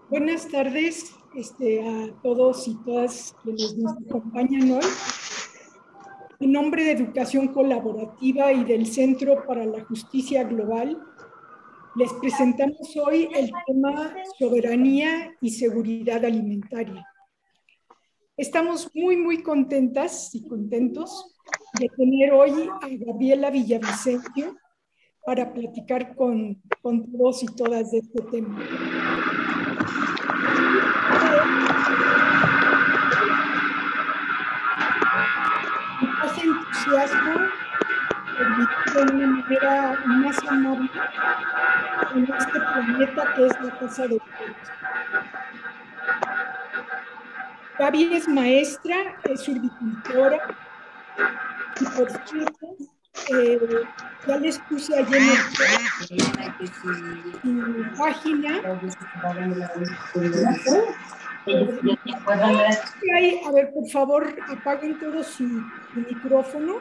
Buenas tardes a todos y todas quienes nos acompañan hoy. En nombre de Educación Colaborativa y del Centro para la Justicia Global, les presentamos hoy el tema soberanía y seguridad alimentaria. Estamos muy contentas y contentos de tener hoy a Gabriela Villavicencio para platicar con todos y todas de este tema. Más entusiasmo, de una manera más amable en este planeta que es la casa de todos. Gaby es maestra, es urbicultora, y por cierto, ya les puse allí en el su página. A ver, por favor, apaguen todos su micrófono.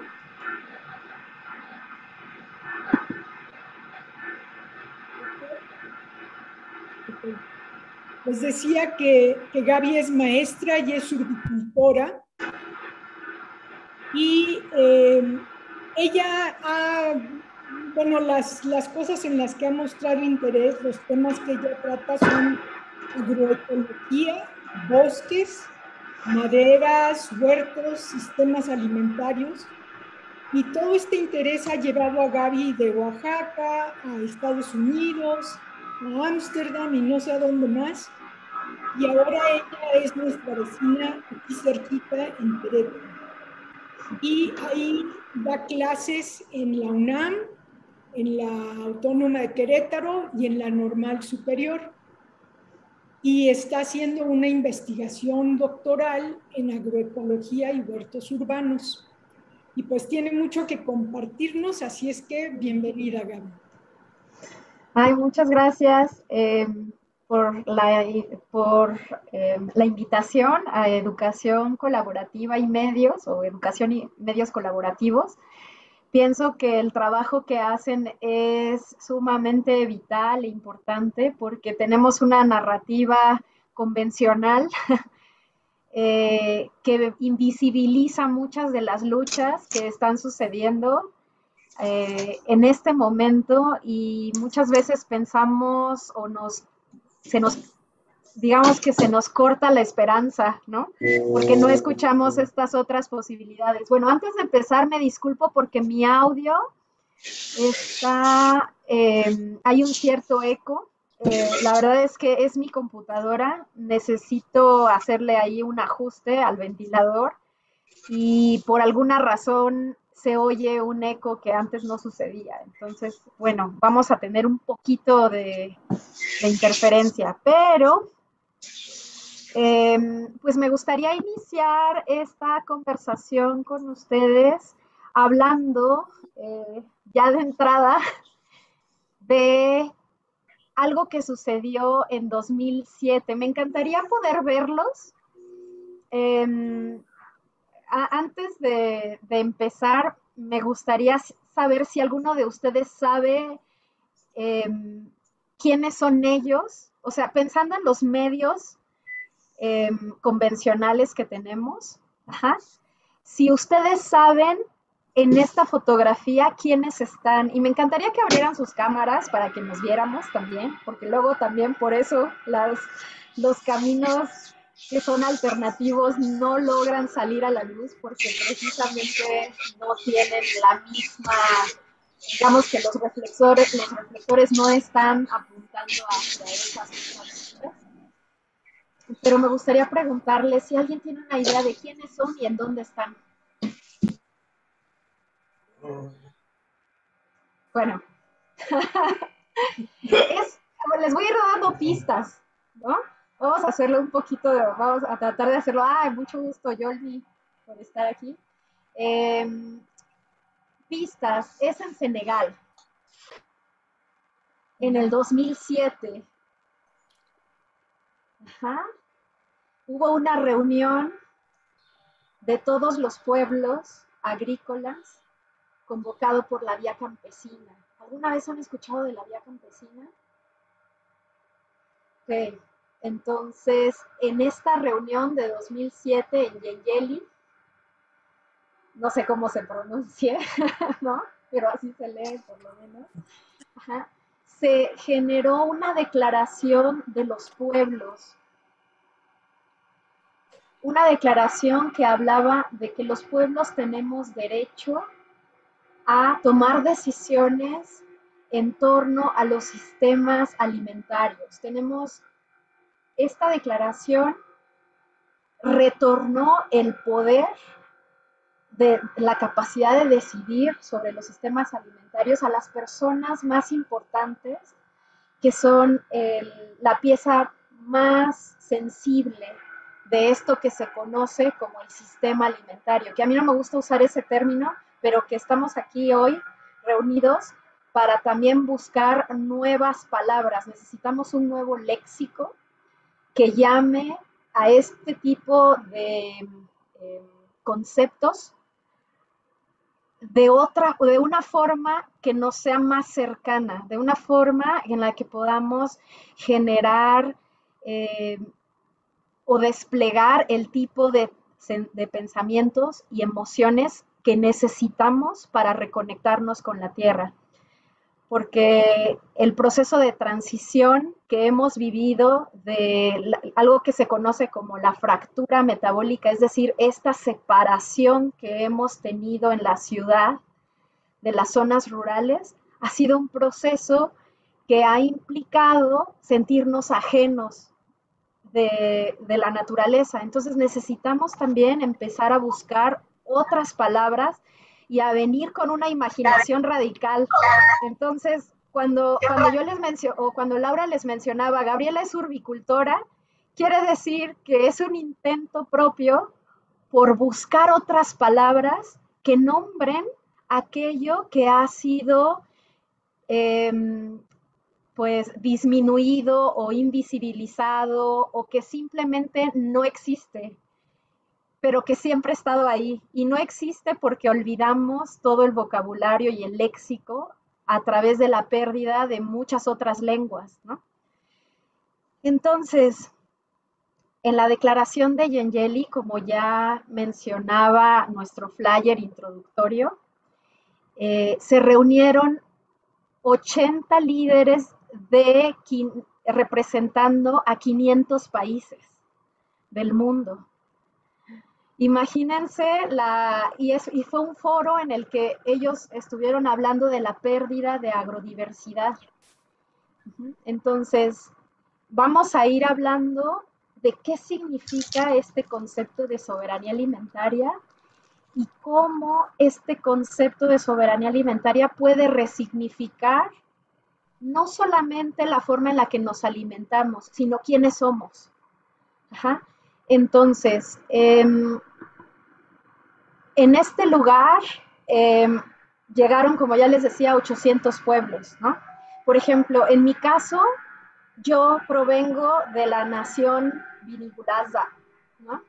Okay. Les decía que Gaby es maestra y es urbicultora. Y ella bueno, las cosas en las que ha mostrado interés, los temas que ella trata son agroecología, bosques, maderas, huertos, sistemas alimentarios. Y todo este interés ha llevado a Gaby de Oaxaca a Estados Unidos, a Ámsterdam y no sé a dónde más. Y ahora ella es nuestra vecina aquí cerquita en Querétaro. Y ahí da clases en la UNAM, en la Autónoma de Querétaro y en la Normal Superior. Y está haciendo una investigación doctoral en agroecología y huertos urbanos. Y pues tiene mucho que compartirnos, así es que bienvenida, Gaby. Ay, muchas gracias por la invitación a Educación Colaborativa y Medios, o Educación y Medios Colaborativos. Pienso que el trabajo que hacen es sumamente vital e importante porque tenemos una narrativa convencional que invisibiliza muchas de las luchas que están sucediendo en este momento, y muchas veces pensamos o digamos que se nos corta la esperanza, ¿no? Porque no escuchamos estas otras posibilidades. Bueno, antes de empezar me disculpo porque mi audio está, hay un cierto eco. La verdad es que es mi computadora, necesito hacerle ahí un ajuste al ventilador y por alguna razón se oye un eco que antes no sucedía. Entonces, bueno, vamos a tener un poquito de interferencia, pero pues me gustaría iniciar esta conversación con ustedes hablando ya de entrada de algo que sucedió en 2007. Me encantaría poder verlos. Antes de empezar, me gustaría saber si alguno de ustedes sabe quiénes son ellos. O sea, pensando en los medios convencionales que tenemos. Ajá. Si ustedes saben en esta fotografía quiénes están, y me encantaría que abrieran sus cámaras para que nos viéramos también, porque luego también por eso los caminos que son alternativos no logran salir a la luz porque precisamente no tienen la misma, digamos que los reflectores no están apuntando hacia esas mismas luces. Pero me gustaría preguntarle si alguien tiene una idea de quiénes son y en dónde están. Bueno, les voy a ir dando pistas, ¿no? Vamos a hacerlo un poquito, vamos a tratar de hacerlo. Mucho gusto, Yolmi, por estar aquí. Pistas, es en Senegal, en el 2007. Ajá. Hubo una reunión de todos los pueblos agrícolas convocado por la Vía Campesina. ¿Alguna vez han escuchado de la Vía Campesina? Ok, entonces en esta reunión de 2007 en Yeyeli, no sé cómo se pronuncie, ¿no? Pero así se lee por lo menos. Ajá. Se generó una declaración de los pueblos, una declaración que hablaba de que los pueblos tenemos derecho a tomar decisiones en torno a los sistemas alimentarios. Tenemos esta declaración, retornó el poder de la capacidad de decidir sobre los sistemas alimentarios a las personas más importantes, que son la pieza más sensible de esto que se conoce como el sistema alimentario, que a mí no me gusta usar ese término, pero que estamos aquí hoy reunidos para también buscar nuevas palabras. Necesitamos un nuevo léxico que llame a este tipo de conceptos de una forma que nos sea más cercana, de una forma en la que podamos generar o desplegar el tipo de pensamientos y emociones que necesitamos para reconectarnos con la tierra. Porque el proceso de transición que hemos vivido de algo que se conoce como la fractura metabólica, es decir, esta separación que hemos tenido en la ciudad de las zonas rurales, ha sido un proceso que ha implicado sentirnos ajenos de la naturaleza. Entonces necesitamos también empezar a buscar otras palabras y a venir con una imaginación radical. Entonces, cuando yo les menciono, o cuando Laura les mencionaba, Gabriela es urbicultora, quiere decir que es un intento propio por buscar otras palabras que nombren aquello que ha sido pues disminuido o invisibilizado o que simplemente no existe, pero que siempre ha estado ahí. Y no existe porque olvidamos todo el vocabulario y el léxico a través de la pérdida de muchas otras lenguas, ¿no? Entonces, en la declaración de Yeyeli, como ya mencionaba nuestro flyer introductorio, se reunieron 80 líderes representando a 500 países del mundo. Imagínense, y fue un foro en el que ellos estuvieron hablando de la pérdida de agrodiversidad. Entonces, vamos a ir hablando de qué significa este concepto de soberanía alimentaria y cómo este concepto de soberanía alimentaria puede resignificar no solamente la forma en la que nos alimentamos, sino quiénes somos. Ajá. Entonces, en este lugar llegaron, como ya les decía, 800 pueblos, ¿no? Por ejemplo, en mi caso, yo provengo de la nación Viniculaza, ¿no?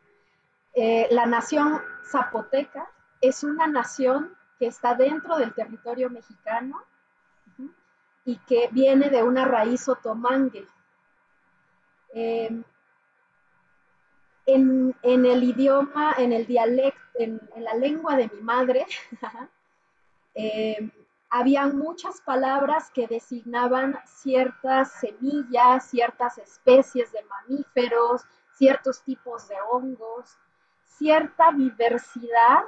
La nación zapoteca es una nación que está dentro del territorio mexicano y que viene de una raíz otomangue. En el idioma, en el dialecto, en la lengua de mi madre, habían muchas palabras que designaban ciertas semillas, ciertas especies de mamíferos, ciertos tipos de hongos, cierta diversidad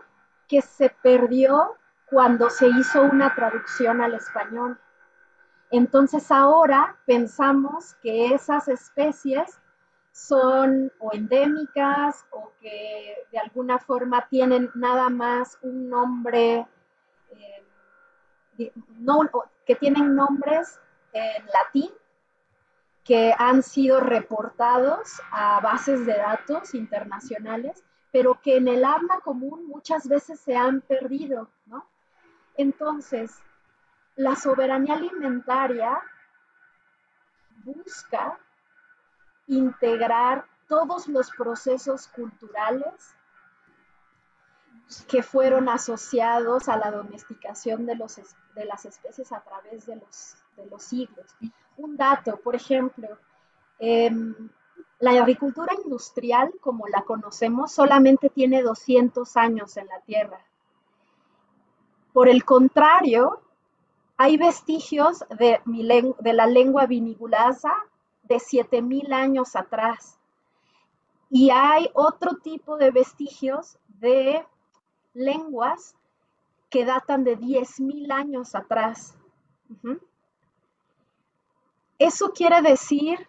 que se perdió cuando se hizo una traducción al español. Entonces ahora pensamos que esas especies son o endémicas o que de alguna forma tienen nada más un nombre, no, que tienen nombres en latín que han sido reportados a bases de datos internacionales, pero que en el habla común muchas veces se han perdido, ¿no? Entonces, la soberanía alimentaria busca integrar todos los procesos culturales que fueron asociados a la domesticación de las especies a través de los siglos. Un dato, por ejemplo, eh, la agricultura industrial, como la conocemos, solamente tiene 200 años en la Tierra. Por el contrario, hay vestigios de la lengua vinigulasa de 7.000 años atrás. Y hay otro tipo de vestigios de lenguas que datan de 10.000 años atrás. Eso quiere decir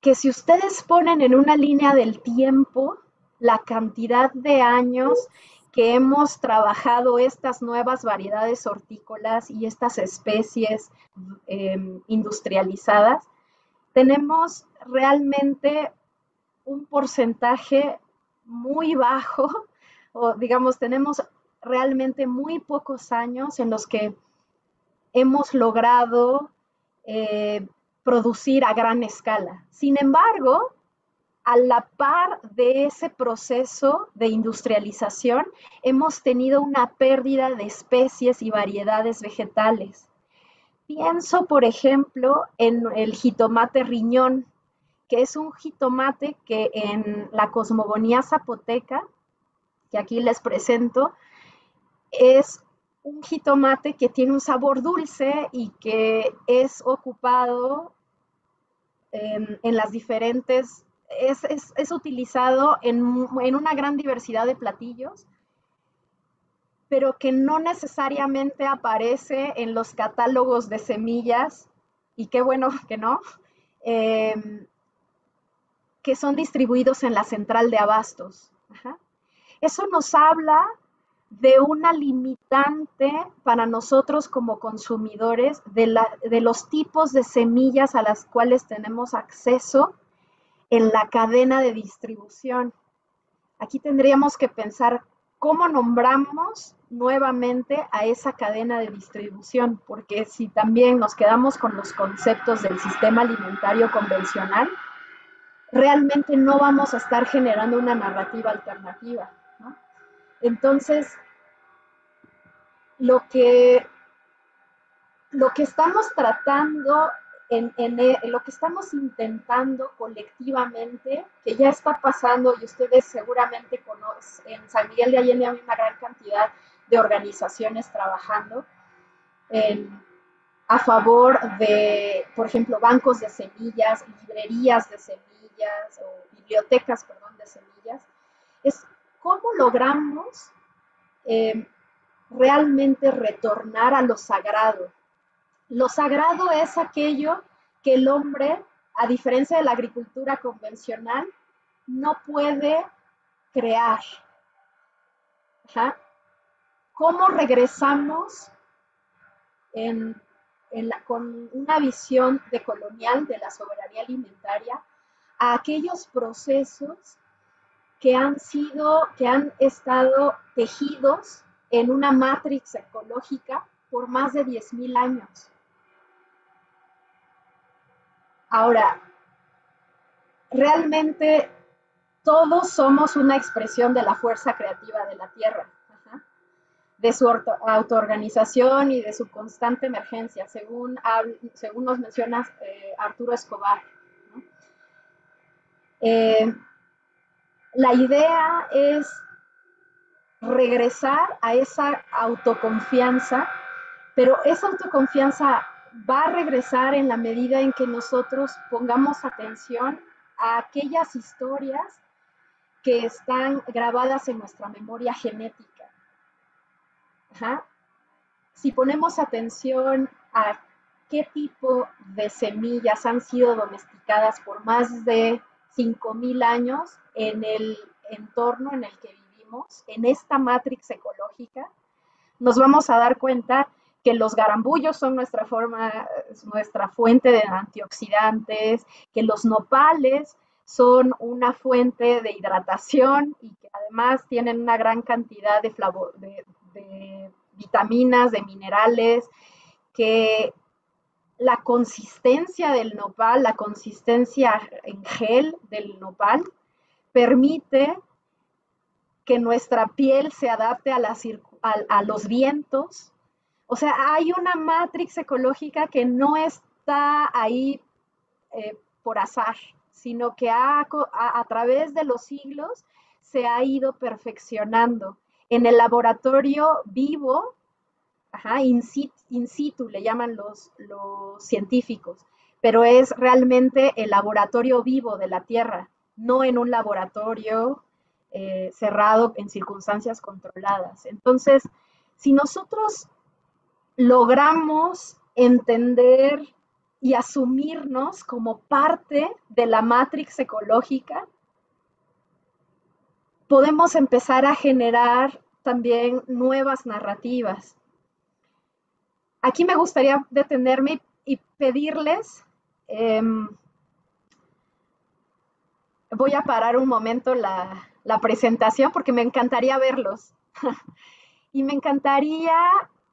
que si ustedes ponen en una línea del tiempo la cantidad de años que hemos trabajado estas nuevas variedades hortícolas y estas especies industrializadas, tenemos realmente un porcentaje muy bajo, o digamos, tenemos realmente muy pocos años en los que hemos logrado producir a gran escala. Sin embargo, a la par de ese proceso de industrialización, hemos tenido una pérdida de especies y variedades vegetales. Pienso, por ejemplo, en el jitomate riñón, que es un jitomate que en la cosmogonía zapoteca, que aquí les presento, es un jitomate que tiene un sabor dulce y que es ocupado en las diferentes, es utilizado en una gran diversidad de platillos, pero que no necesariamente aparece en los catálogos de semillas, y qué bueno que no, que son distribuidos en la central de abastos. Ajá. Eso nos habla de una limitante para nosotros como consumidores de los tipos de semillas a las cuales tenemos acceso en la cadena de distribución. Aquí tendríamos que pensar cómo nombramos nuevamente a esa cadena de distribución, porque si también nos quedamos con los conceptos del sistema alimentario convencional, realmente no vamos a estar generando una narrativa alternativa, ¿no? Entonces, lo que estamos tratando, lo que estamos intentando colectivamente, que ya está pasando y ustedes seguramente conocen, en San Miguel de Allende hay una gran cantidad de organizaciones trabajando a favor de, por ejemplo, bancos de semillas, librerías de semillas o bibliotecas, perdón, de semillas, es cómo logramos realmente retornar a lo sagrado. Lo sagrado es aquello que el hombre, a diferencia de la agricultura convencional, no puede crear. ¿Ja? ¿Cómo regresamos con una visión decolonial de la soberanía alimentaria a aquellos procesos que han estado tejidos en una matrix ecológica por más de 10.000 años? Ahora, realmente todos somos una expresión de la fuerza creativa de la Tierra, de su autoorganización y de su constante emergencia, según nos menciona Arturo Escobar, ¿no? La idea es regresar a esa autoconfianza, pero esa autoconfianza va a regresar en la medida en que nosotros pongamos atención a aquellas historias que están grabadas en nuestra memoria genética. Ajá. Si ponemos atención a qué tipo de semillas han sido domesticadas por más de 5.000 años en el entorno en el que vivimos, en esta matrix ecológica, nos vamos a dar cuenta que los garambullos son nuestra fuente de antioxidantes, que los nopales son una fuente de hidratación y que además tienen una gran cantidad de vitaminas, de minerales, que la consistencia del nopal, la consistencia en gel del nopal, permite que nuestra piel se adapte a los vientos. O sea, hay una matrix ecológica que no está ahí por azar, sino que a través de los siglos se ha ido perfeccionando. En el laboratorio vivo, in situ le llaman los científicos, pero es realmente el laboratorio vivo de la Tierra, no en un laboratorio cerrado en circunstancias controladas. Entonces, si nosotros logramos entender y asumirnos como parte de la matrix ecológica, podemos empezar a generar también nuevas narrativas. Aquí me gustaría detenerme y pedirles, voy a parar un momento la presentación porque me encantaría verlos. Y me encantaría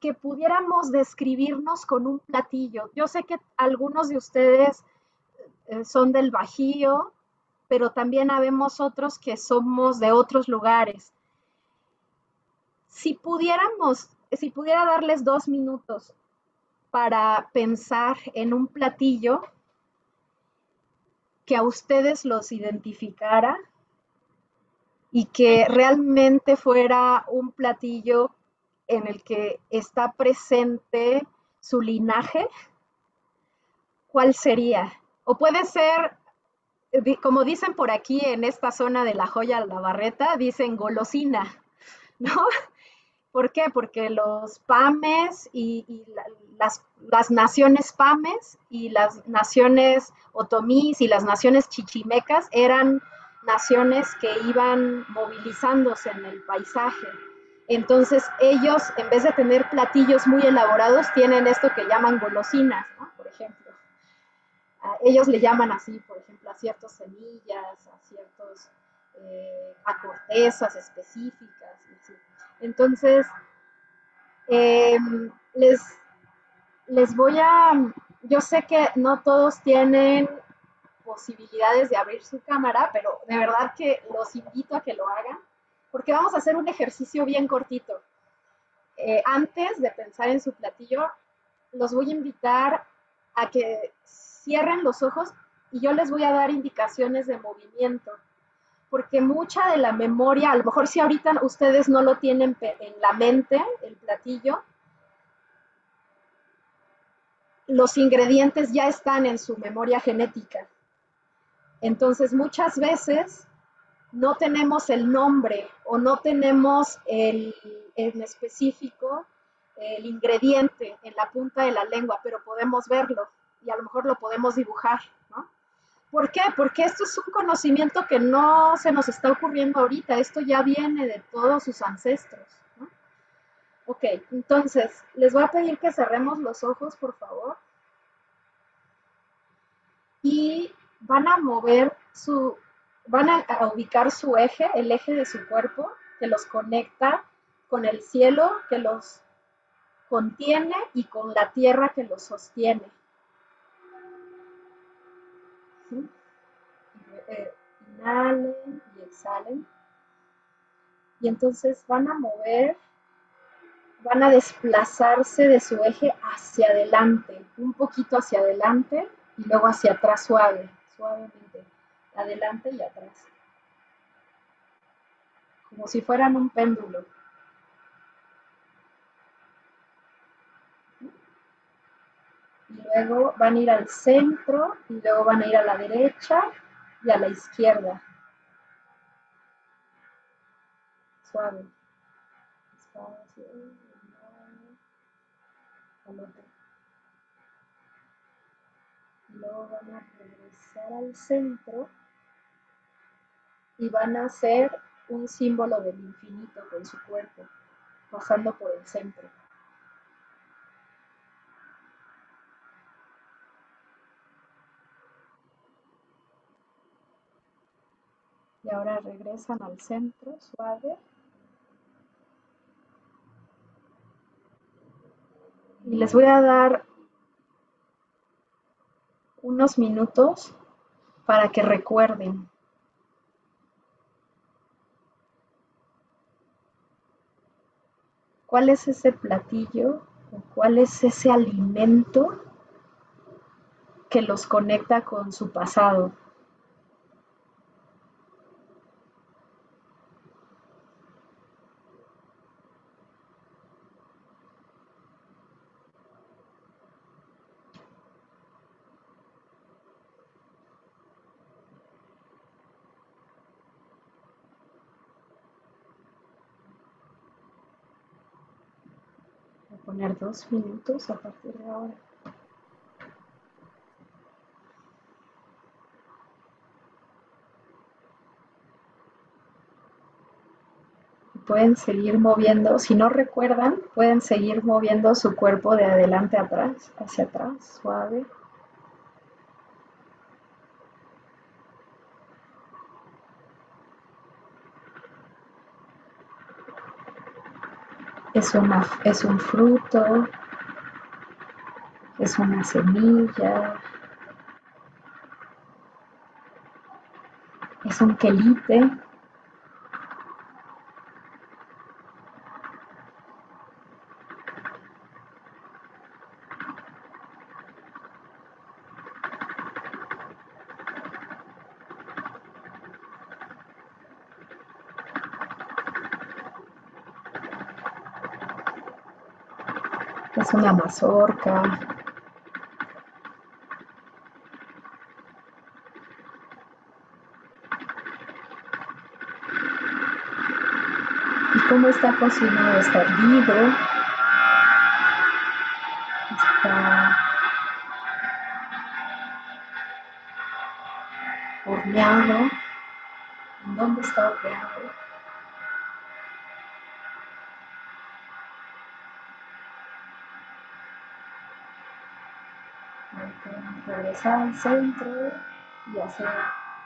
que pudiéramos describirnos con un platillo. Yo sé que algunos de ustedes son del Bajío, pero también habemos otros que somos de otros lugares. Si pudiera darles 2 minutos para pensar en un platillo que a ustedes los identificara y que realmente fuera un platillo en el que está presente su linaje, ¿cuál sería? O puede ser, como dicen por aquí en esta zona de La Joya Labarreta, dicen golosina, ¿no? ¿Por qué? Porque los pames y las naciones pames y las naciones otomís y las naciones chichimecas eran naciones que iban movilizándose en el paisaje. Entonces ellos, en vez de tener platillos muy elaborados, tienen esto que llaman golosinas, ¿no? Por ejemplo. Ellos le llaman así, por ejemplo, a ciertas semillas, a cortezas específicas. Así. Entonces, eh, les, les voy a, yo sé que no todos tienen posibilidades de abrir su cámara, pero de verdad que los invito a que lo hagan, porque vamos a hacer un ejercicio bien cortito. Antes de pensar en su platillo, los voy a invitar a que cierren los ojos y yo les voy a dar indicaciones de movimiento, porque mucha de la memoria, a lo mejor si ahorita ustedes no lo tienen en la mente, el platillo, los ingredientes ya están en su memoria genética. Entonces, muchas veces no tenemos el nombre o no tenemos en específico el ingrediente en la punta de la lengua, pero podemos verlo y a lo mejor lo podemos dibujar, ¿no? ¿Por qué? Porque esto es un conocimiento que no se nos está ocurriendo ahorita, esto ya viene de todos sus ancestros, ¿no? Ok, entonces, les voy a pedir que cerremos los ojos, por favor, y van a van a ubicar su eje, el eje de su cuerpo, que los conecta con el cielo, que los contiene, y con la tierra que los sostiene. ¿Sí? Inhalen y exhalen. Y entonces van a desplazarse de su eje hacia adelante, un poquito hacia adelante y luego hacia atrás suavemente, adelante y atrás, como si fueran un péndulo. Y luego van a ir al centro y luego van a ir a la derecha y a la izquierda. Suave. Despacio. Al otro. Y luego van a regresar al centro y van a hacer un símbolo del infinito con su cuerpo, pasando por el centro. Y ahora regresan al centro, suave. Y les voy a dar unos minutos para que recuerden. ¿Cuál es ese platillo o cuál es ese alimento que los conecta con su pasado? Voy a poner 2 minutos a partir de ahora. Pueden seguir moviendo, si no recuerdan, pueden seguir moviendo su cuerpo de adelante a atrás, hacia atrás, suave. Es un fruto, es una semilla, es un quelite. Es una mazorca. ¿Y cómo está cocinado? Está hervido, está horneado. ¿En dónde está horneado? Regresar al centro y hacer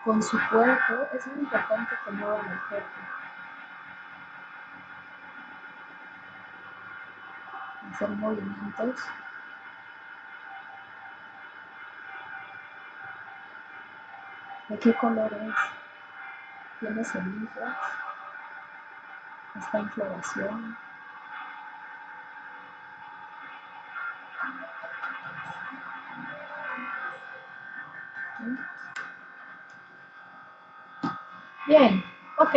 con su cuerpo. Es muy importante que muevan el cuerpo. Hacer movimientos. ¿De qué color es? ¿Tiene semillas? ¿Está en floración? Bien, ok.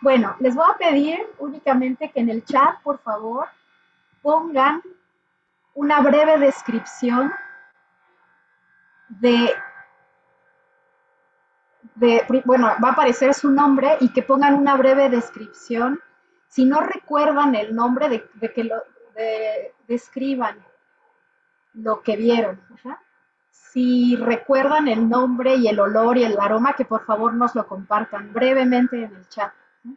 Bueno, les voy a pedir únicamente que en el chat, por favor, pongan una breve descripción de, bueno, va a aparecer su nombre y que pongan una breve descripción. Si no recuerdan el nombre, de que describan lo que vieron. Ajá. Si recuerdan el nombre y el olor y el aroma, que por favor nos lo compartan brevemente en el chat, ¿no?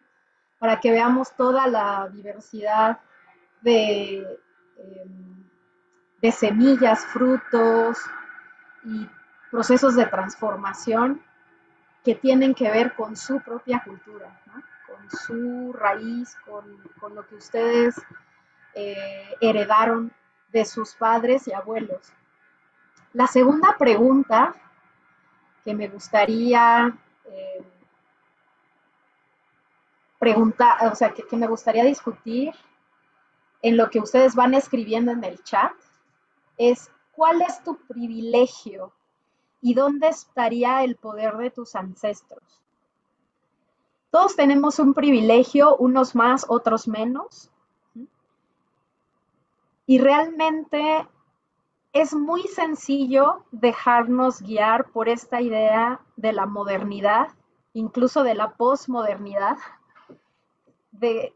Para que veamos toda la diversidad de, eh, de semillas, frutos y procesos de transformación que tienen que ver con su propia cultura, ¿no? Con su raíz, con lo que ustedes heredaron de sus padres y abuelos. La segunda pregunta que me gustaría preguntar, o sea, que me gustaría discutir en lo que ustedes van escribiendo en el chat es, ¿cuál es tu privilegio y dónde estaría el poder de tus ancestros? Todos tenemos un privilegio, unos más, otros menos, y realmente es muy sencillo dejarnos guiar por esta idea de la modernidad, incluso de la posmodernidad, de,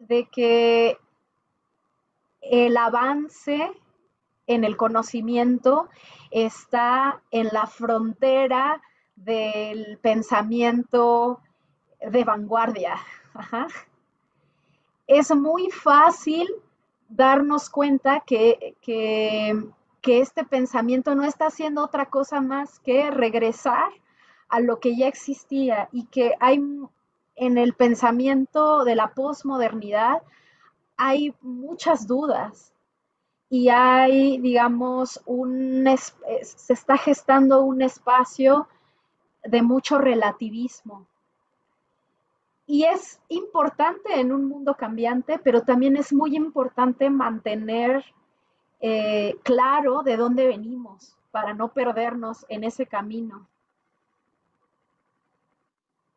de que el avance en el conocimiento está en la frontera del pensamiento de vanguardia. Ajá. Es muy fácil darnos cuenta que este pensamiento no está haciendo otra cosa más que regresar a lo que ya existía y que hay en el pensamiento de la posmodernidad hay muchas dudas y hay, digamos, se está gestando un espacio de mucho relativismo. Y es importante en un mundo cambiante, pero también es muy importante mantener claro de dónde venimos para no perdernos en ese camino.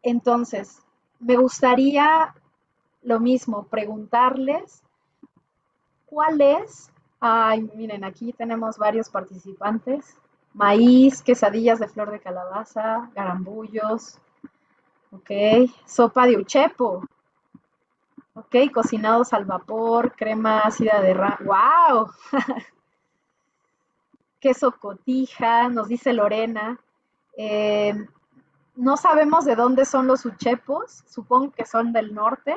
Entonces, me gustaría lo mismo, preguntarles cuál es, ay, miren, aquí tenemos varios participantes, maíz, quesadillas de flor de calabaza, garambullos, ok, sopa de uchepo, ok, cocinados al vapor, crema ácida de wow, queso cotija, nos dice Lorena. Eh, no sabemos de dónde son los uchepos, supongo que son del norte.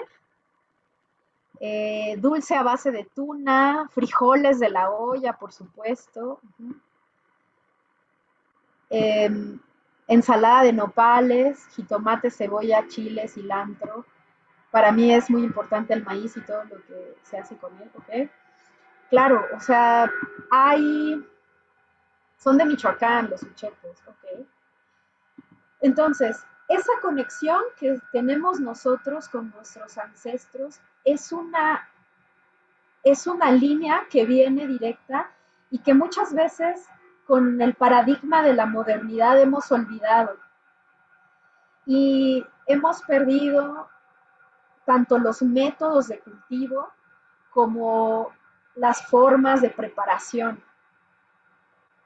Dulce a base de tuna, frijoles de la olla, por supuesto. Eh, ensalada de nopales, jitomate, cebolla, chile, cilantro. Para mí es muy importante el maíz y todo lo que se hace con él, ¿ok? Claro, o sea, son de Michoacán los uchepos, ¿ok? Entonces, esa conexión que tenemos nosotros con nuestros ancestros es una línea que viene directa y que muchas veces con el paradigma de la modernidad hemos olvidado. Y hemos perdido tanto los métodos de cultivo como las formas de preparación.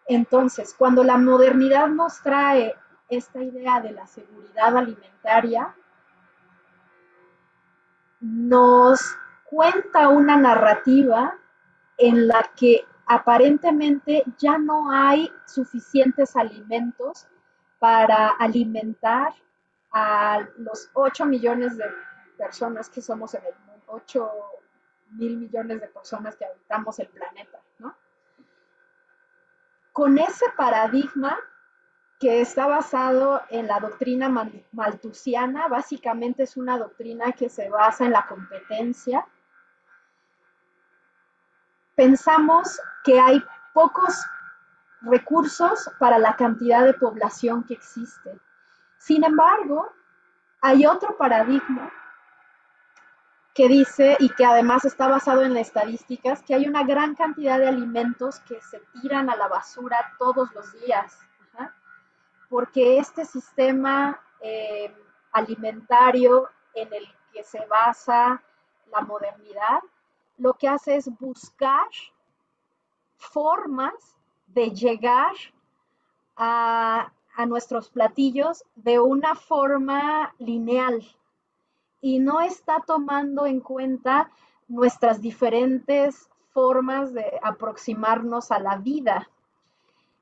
Entonces, cuando la modernidad nos trae esta idea de la seguridad alimentaria, nos cuenta una narrativa en la que aparentemente ya no hay suficientes alimentos para alimentar a los 8 millones de personas que somos en el mundo, 8.000 millones de personas que habitamos el planeta, ¿no? Con ese paradigma que está basado en la doctrina malthusiana, básicamente es una doctrina que se basa en la competencia. Pensamos que hay pocos recursos para la cantidad de población que existe. Sin embargo, hay otro paradigma que dice, y que además está basado en estadísticas, que hay una gran cantidad de alimentos que se tiran a la basura todos los días. Ajá. Porque este sistema alimentario en el que se basa la modernidad, lo que hace es buscar formas de llegar a nuestros platillos de una forma lineal y no está tomando en cuenta nuestras diferentes formas de aproximarnos a la vida.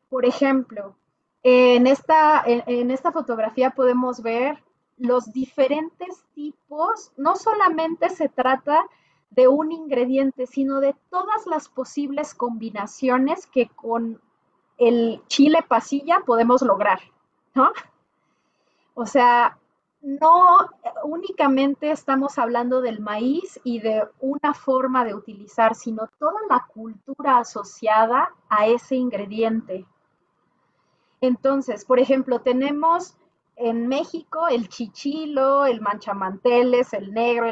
Por ejemplo, en esta fotografía podemos ver los diferentes tipos, no solamente se trata de un ingrediente, sino de todas las posibles combinaciones que con el chile pasilla podemos lograr, ¿no? O sea, no únicamente estamos hablando del maíz y de una forma de utilizar, sino toda la cultura asociada a ese ingrediente. Entonces, por ejemplo, tenemos en México el chichilo, el manchamanteles, el negro,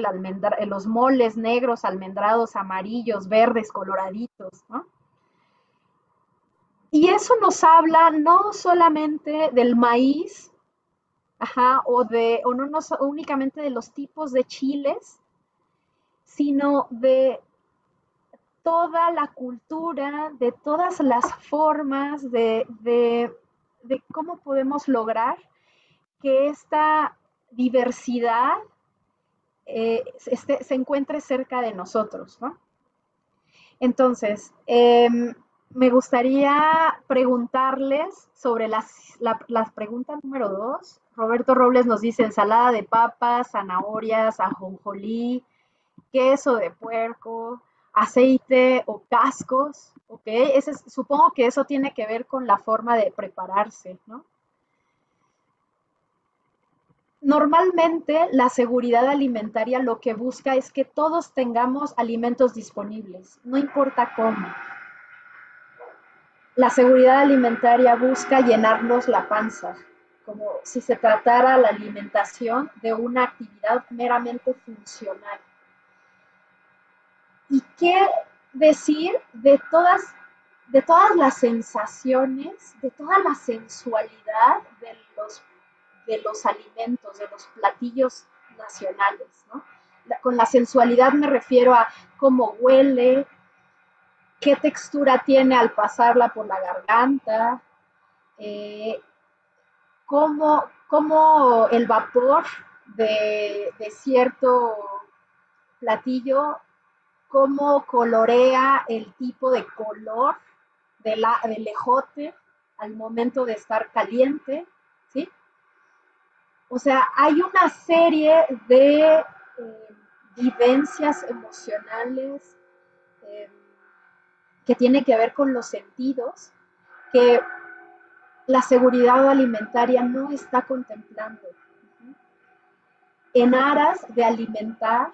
los moles negros, almendrados, amarillos, verdes, coloraditos, ¿no? Y eso nos habla no solamente del maíz, ajá, o no únicamente de los tipos de chiles, sino de toda la cultura, de todas las formas de cómo podemos lograr que esta diversidad se encuentre cerca de nosotros, ¿no? Entonces, me gustaría preguntarles sobre la pregunta número 2. Roberto Robles nos dice ensalada de papas, zanahorias, ajonjolí, queso de puerco, aceite o cascos, ¿ok? Supongo que eso tiene que ver con la forma de prepararse, ¿no? Normalmente la seguridad alimentaria lo que busca es que todos tengamos alimentos disponibles, no importa cómo. La seguridad alimentaria busca llenarnos la panza, como si se tratara la alimentación de una actividad meramente funcional. ¿Y qué decir de todas las sensaciones, de toda la sensualidad de los alimentos, de los platillos nacionales, ¿no? Con la sensualidad me refiero a cómo huele, qué textura tiene al pasarla por la garganta, eh, cómo el vapor de cierto platillo, cómo colorea el tipo de color del ejote al momento de estar caliente, ¿sí? O sea, hay una serie de vivencias emocionales eh, que tiene que ver con los sentidos que la seguridad alimentaria no está contemplando en aras de alimentar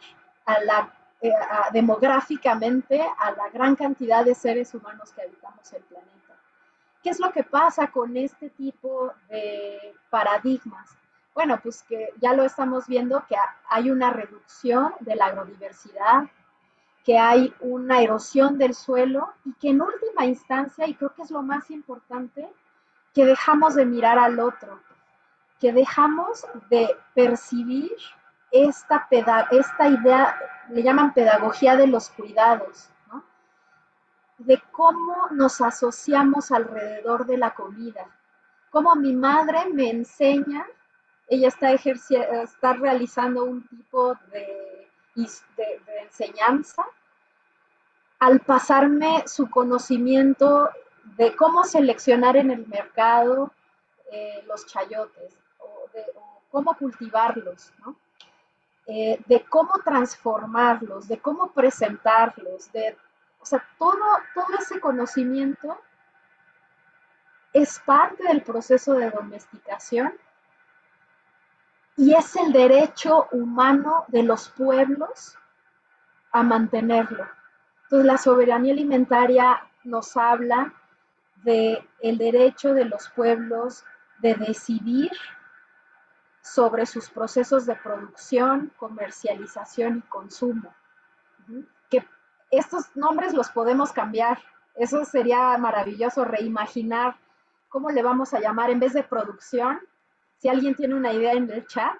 demográficamente a la gran cantidad de seres humanos que habitamos el planeta. ¿Qué es lo que pasa con este tipo de paradigmas? Bueno, pues que ya lo estamos viendo que hay una reducción de la agrodiversidad, que hay una erosión del suelo y que en última instancia, y creo que es lo más importante, que dejamos de mirar al otro, que dejamos de percibir esta idea, le llaman pedagogía de los cuidados, ¿no? De cómo nos asociamos alrededor de la comida, cómo mi madre me enseña, ella está realizando un tipo de enseñanza al pasarme su conocimiento de cómo seleccionar en el mercado los chayotes o cómo cultivarlos, ¿no? De cómo transformarlos, de cómo presentarlos, o sea, todo ese conocimiento es parte del proceso de domesticación y es el derecho humano de los pueblos a mantenerlo. Entonces, la soberanía alimentaria nos habla del derecho de los pueblos de decidir sobre sus procesos de producción, comercialización y consumo. Que estos nombres los podemos cambiar. Eso sería maravilloso, reimaginar cómo le vamos a llamar en vez de producción. Si alguien tiene una idea en el chat,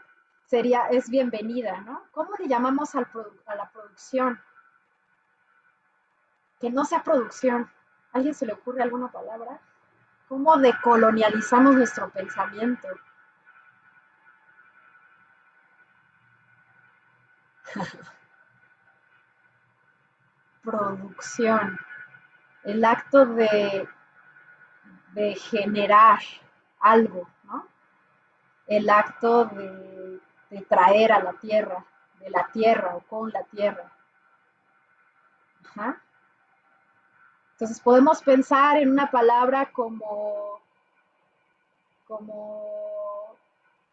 es bienvenida, ¿no? ¿Cómo le llamamos a la producción? Que no sea producción. ¿A alguien se le ocurre alguna palabra? ¿Cómo decolonializamos nuestro pensamiento? Producción. El acto de generar algo, ¿no? El acto de traer a la tierra, de la tierra o con la tierra. Ajá. Entonces podemos pensar en una palabra como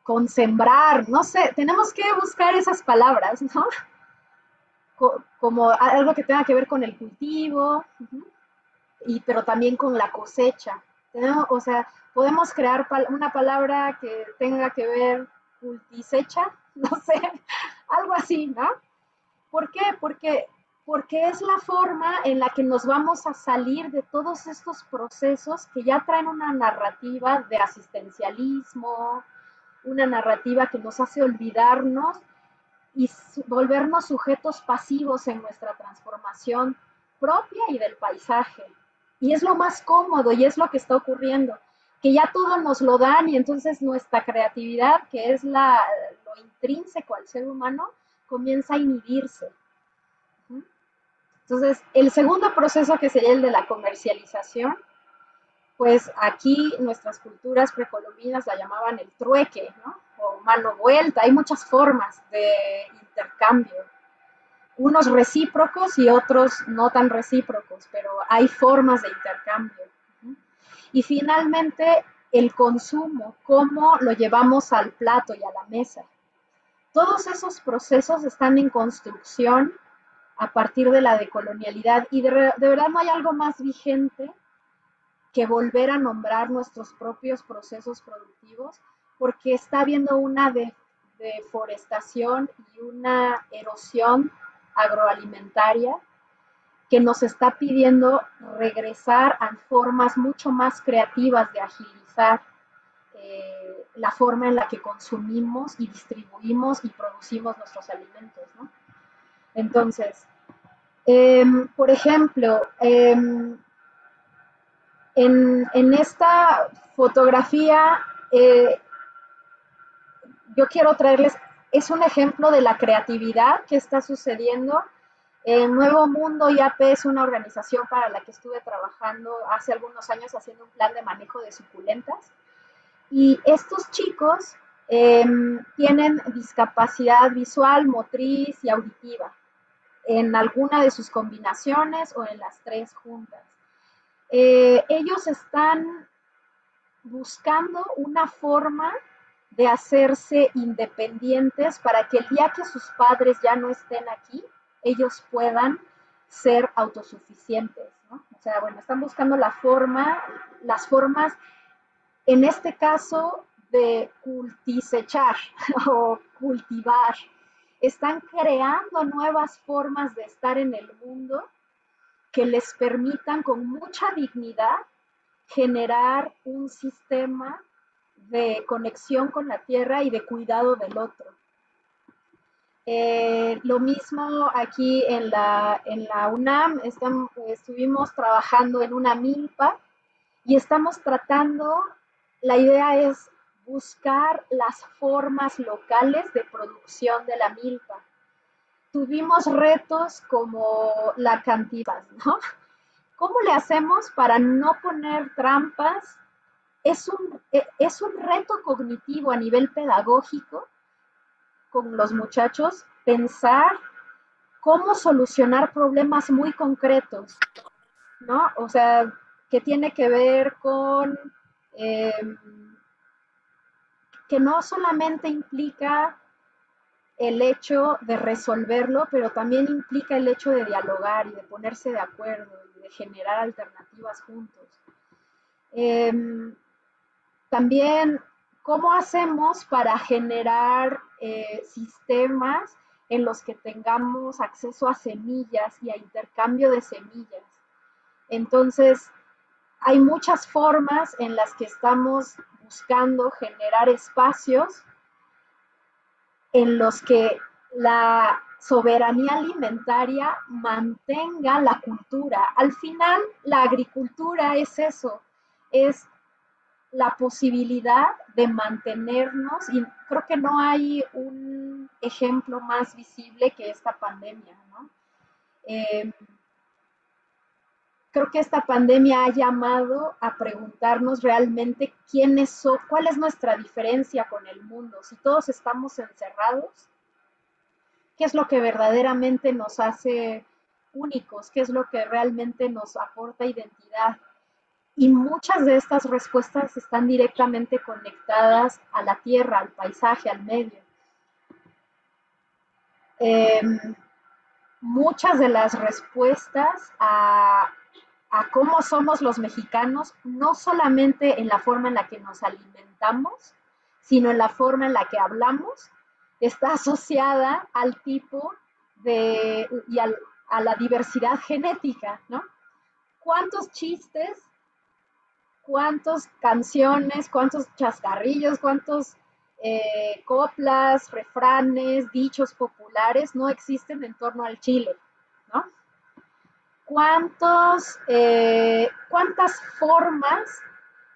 con sembrar, no sé, tenemos que buscar esas palabras, ¿no? Como algo que tenga que ver con el cultivo, pero también con la cosecha. O sea, podemos crear una palabra que tenga que ver cultisecha, no sé, algo así, ¿no? ¿Por qué? Porque es la forma en la que nos vamos a salir de todos estos procesos que ya traen una narrativa de asistencialismo, una narrativa que nos hace olvidarnos y volvernos sujetos pasivos en nuestra transformación propia y del paisaje. Y es lo más cómodo y es lo que está ocurriendo, que ya todo nos lo dan y entonces nuestra creatividad, que es lo intrínseco al ser humano, comienza a inhibirse. Entonces, el segundo proceso, que sería el de la comercialización, pues aquí nuestras culturas precolombinas la llamaban el trueque, ¿no? O mano vuelta. Hay muchas formas de intercambio, unos recíprocos y otros no tan recíprocos, pero hay formas de intercambio. Y finalmente, el consumo, cómo lo llevamos al plato y a la mesa. Todos esos procesos están en construcción a partir de la decolonialidad y de verdad no hay algo más vigente que volver a nombrar nuestros propios procesos productivos porque está habiendo una deforestación y una erosión agroalimentaria que nos está pidiendo regresar a formas mucho más creativas de agilizar la forma en la que consumimos y distribuimos y producimos nuestros alimentos, ¿no? Entonces, por ejemplo, en esta fotografía yo quiero traerles, es un ejemplo de la creatividad que está sucediendo. Nuevo Mundo IAP es una organización para la que estuve trabajando hace algunos años haciendo un plan de manejo de suculentas. Y estos chicos tienen discapacidad visual, motriz y auditiva en alguna de sus combinaciones o en las tres juntas. Ellos están buscando una forma de hacerse independientes para que el día que sus padres ya no estén aquí, ellos puedan ser autosuficientes, ¿no? O sea, bueno, están buscando las formas, en este caso, de cultisechar o cultivar. Están creando nuevas formas de estar en el mundo que les permitan con mucha dignidad generar un sistema de conexión con la tierra y de cuidado del otro. Lo mismo aquí en la UNAM, estuvimos trabajando en una milpa y estamos tratando, la idea es buscar las formas locales de producción de la milpa. Tuvimos retos como la cantidad, ¿no? ¿Cómo le hacemos para no poner trampas? Es un reto cognitivo a nivel pedagógico con los muchachos pensar cómo solucionar problemas muy concretos, ¿no? O sea, que tiene que ver con eh, que no solamente implica el hecho de resolverlo, pero también implica el hecho de dialogar y de ponerse de acuerdo y de generar alternativas juntos. También, ¿cómo hacemos para generar sistemas en los que tengamos acceso a semillas y a intercambio de semillas? Entonces, hay muchas formas en las que estamos buscando generar espacios en los que la soberanía alimentaria mantenga la cultura. Al final, la agricultura es eso, es la posibilidad de mantenernos, y creo que no hay un ejemplo más visible que esta pandemia, ¿no? Creo que esta pandemia ha llamado a preguntarnos realmente cuál es nuestra diferencia con el mundo. Si todos estamos encerrados, ¿qué es lo que verdaderamente nos hace únicos? ¿Qué es lo que realmente nos aporta identidad? Y muchas de estas respuestas están directamente conectadas a la tierra, al paisaje, al medio. Muchas de las respuestas a cómo somos los mexicanos, no solamente en la forma en la que nos alimentamos, sino en la forma en la que hablamos, está asociada al tipo y a la diversidad genética, ¿no? ¿Cuántos chistes, cuántas canciones, cuántos chascarrillos, cuántos coplas, refranes, dichos populares no existen en torno al chile, ¿no? ¿Cuántas formas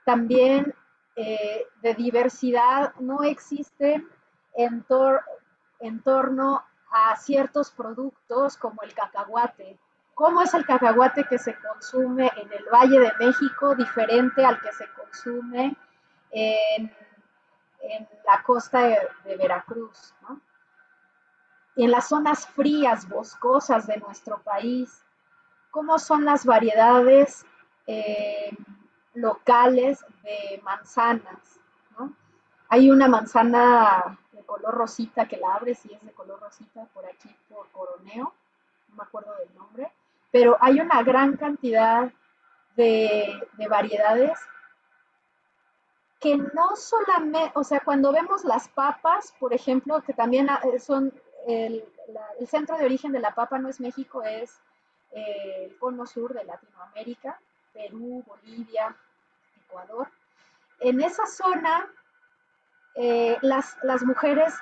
también de diversidad no existen en torno a ciertos productos como el cacahuate? ¿Cómo es el cacahuate que se consume en el Valle de México diferente al que se consume en, en la costa de Veracruz, ¿no? Y en las zonas frías, boscosas de nuestro país? ¿Cómo son las variedades locales de manzanas, ¿no? Hay una manzana de color rosita que la abres y es de color rosita por aquí, por Coroneo, no me acuerdo del nombre, pero hay una gran cantidad de variedades que no solamente, o sea, cuando vemos las papas, por ejemplo, que también son, el centro de origen de la papa no es México, es el cono sur de Latinoamérica, Perú, Bolivia, Ecuador. En esa zona, las mujeres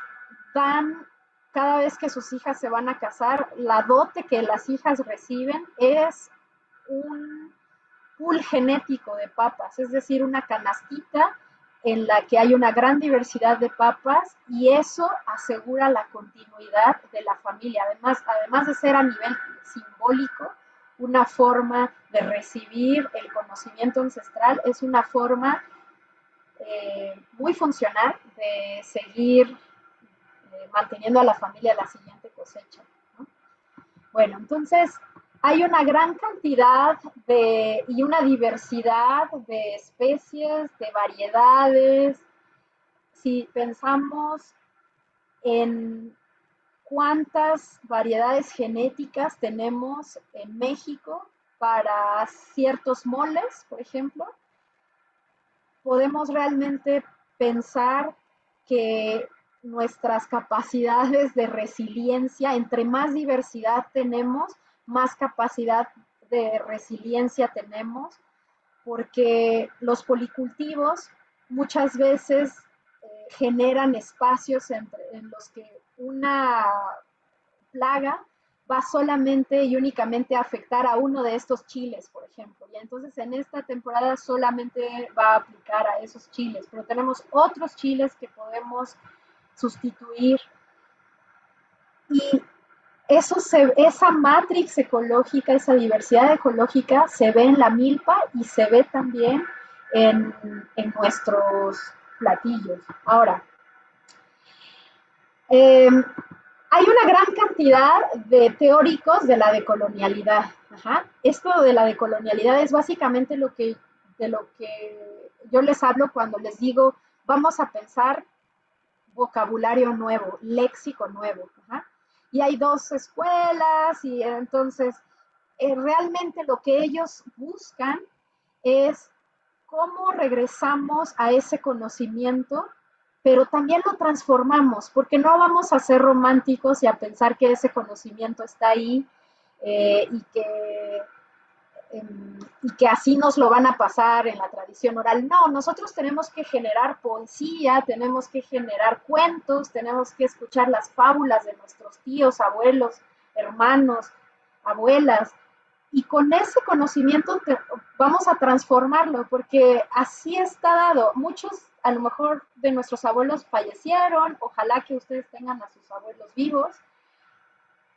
dan, cada vez que sus hijas se van a casar, la dote que las hijas reciben es un pool genético de papas, es decir, una canastita en la que hay una gran diversidad de papas y eso asegura la continuidad de la familia. Además de ser a nivel simbólico, una forma de recibir el conocimiento ancestral, es una forma muy funcional de seguir manteniendo a la familia la siguiente cosecha, ¿no? Bueno, entonces hay una gran cantidad y una diversidad de especies, de variedades. Si pensamos en cuántas variedades genéticas tenemos en México para ciertos moles, por ejemplo, podemos realmente pensar que nuestras capacidades de resiliencia, entre más diversidad tenemos, más capacidad de resiliencia tenemos, porque los policultivos muchas veces generan espacios en los que una plaga va solamente y únicamente a afectar a uno de estos chiles, por ejemplo. Y entonces en esta temporada solamente va a aplicar a esos chiles, pero tenemos otros chiles que podemos sustituir. Y esa matrix ecológica, esa diversidad ecológica se ve en la milpa y se ve también en nuestros platillos. Ahora, hay una gran cantidad de teóricos de la decolonialidad. Ajá. Esto de la decolonialidad es básicamente de lo que yo les hablo cuando les digo, vamos a pensar vocabulario nuevo, léxico nuevo. Ajá. Y hay dos escuelas y entonces realmente lo que ellos buscan es cómo regresamos a ese conocimiento, pero también lo transformamos, porque no vamos a ser románticos y a pensar que ese conocimiento está ahí eh, y, que, y que así nos lo van a pasar en la tradición oral. No, nosotros tenemos que generar poesía, tenemos que generar cuentos, tenemos que escuchar las fábulas de nuestros tíos, abuelos, hermanos, abuelas, y con ese conocimiento vamos a transformarlo, porque así está dado. Muchos, a lo mejor, de nuestros abuelos fallecieron, ojalá que ustedes tengan a sus abuelos vivos,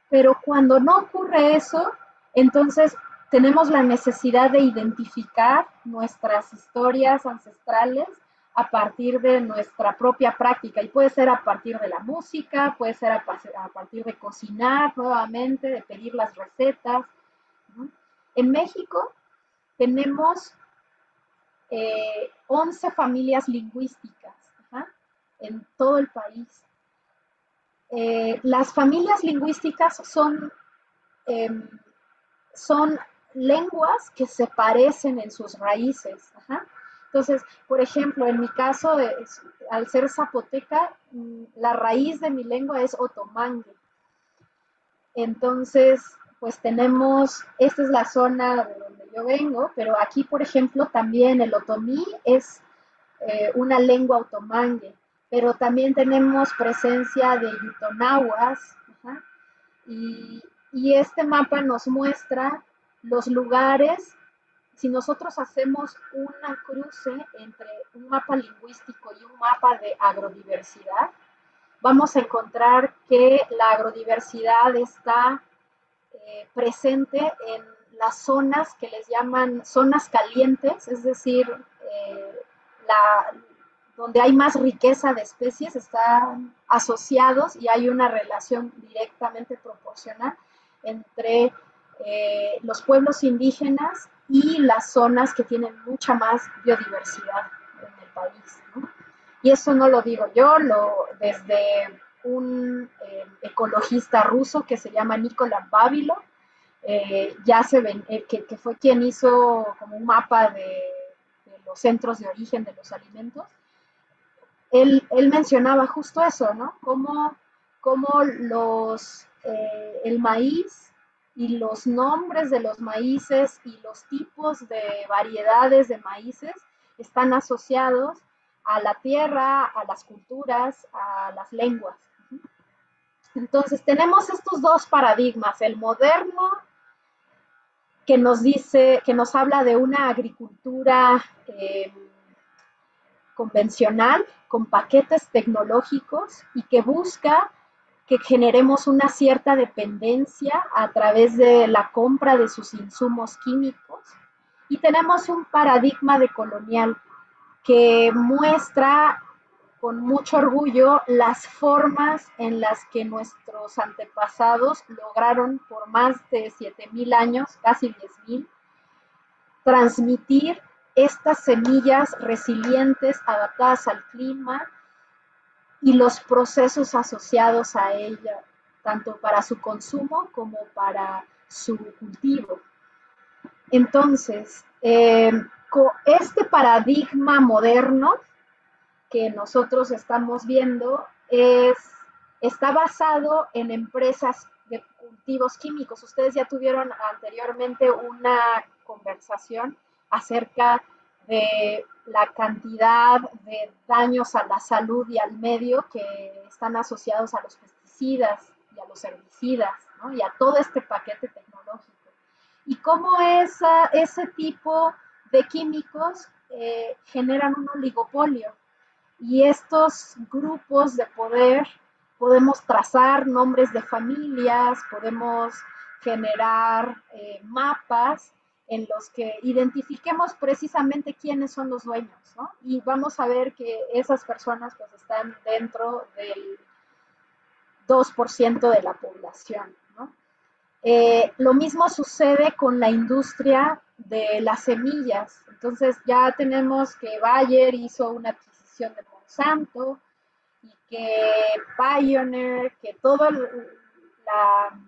pero cuando no ocurre eso, entonces tenemos la necesidad de identificar nuestras historias ancestrales a partir de nuestra propia práctica, y puede ser a partir de la música, puede ser a partir de cocinar nuevamente, de pedir las recetas, ¿no? En México tenemos 11 familias lingüísticas, ¿ajá?, en todo el país. Las familias lingüísticas eh, son lenguas que se parecen en sus raíces. Ajá. Entonces, por ejemplo, en mi caso, al ser zapoteca, la raíz de mi lengua es otomangue. Entonces, pues tenemos, esta es la zona de donde yo vengo, pero aquí, por ejemplo, también el otomí es una lengua otomangue, pero también tenemos presencia de yutonahuas, ajá, y este mapa nos muestra los lugares. Si nosotros hacemos una cruce entre un mapa lingüístico y un mapa de agrodiversidad, vamos a encontrar que la agrodiversidad está presente en las zonas que les llaman zonas calientes, es decir, la, donde hay más riqueza de especies están asociados y hay una relación directamente proporcional entre los pueblos indígenas y las zonas que tienen mucha más biodiversidad en el país, ¿no? Y eso no lo digo yo, desde un ecologista ruso que se llama Nikolai Vavilov, ya se ven, que fue quien hizo como un mapa de los centros de origen de los alimentos, él mencionaba justo eso, ¿no? Cómo el maíz y los nombres de los maíces y los tipos de variedades de maíces están asociados a la tierra, a las culturas, a las lenguas. Entonces tenemos estos dos paradigmas, el moderno, que nos habla de una agricultura convencional, con paquetes tecnológicos y que busca que generemos una cierta dependencia a través de la compra de sus insumos químicos. Y tenemos un paradigma de colonial que muestra con mucho orgullo las formas en las que nuestros antepasados lograron por más de 7,000 años, casi 10,000, transmitir estas semillas resilientes, adaptadas al clima y los procesos asociados a ella, tanto para su consumo como para su cultivo. Entonces, este paradigma moderno que nosotros estamos viendo está basado en empresas de cultivos químicos. Ustedes ya tuvieron anteriormente una conversación acerca de la cantidad de daños a la salud y al medio que están asociados a los pesticidas y a los herbicidas, ¿no? Y a todo este paquete tecnológico. Y cómo ese tipo de químicos generan un oligopolio. Y estos grupos de poder, podemos trazar nombres de familias, podemos generar mapas en los que identifiquemos precisamente quiénes son los dueños, ¿no? Y vamos a ver que esas personas pues están dentro del 2% de la población, ¿no? Lo mismo sucede con la industria de las semillas. Entonces ya tenemos que Bayer hizo una adquisición de Monsanto y que Pioneer, que toda la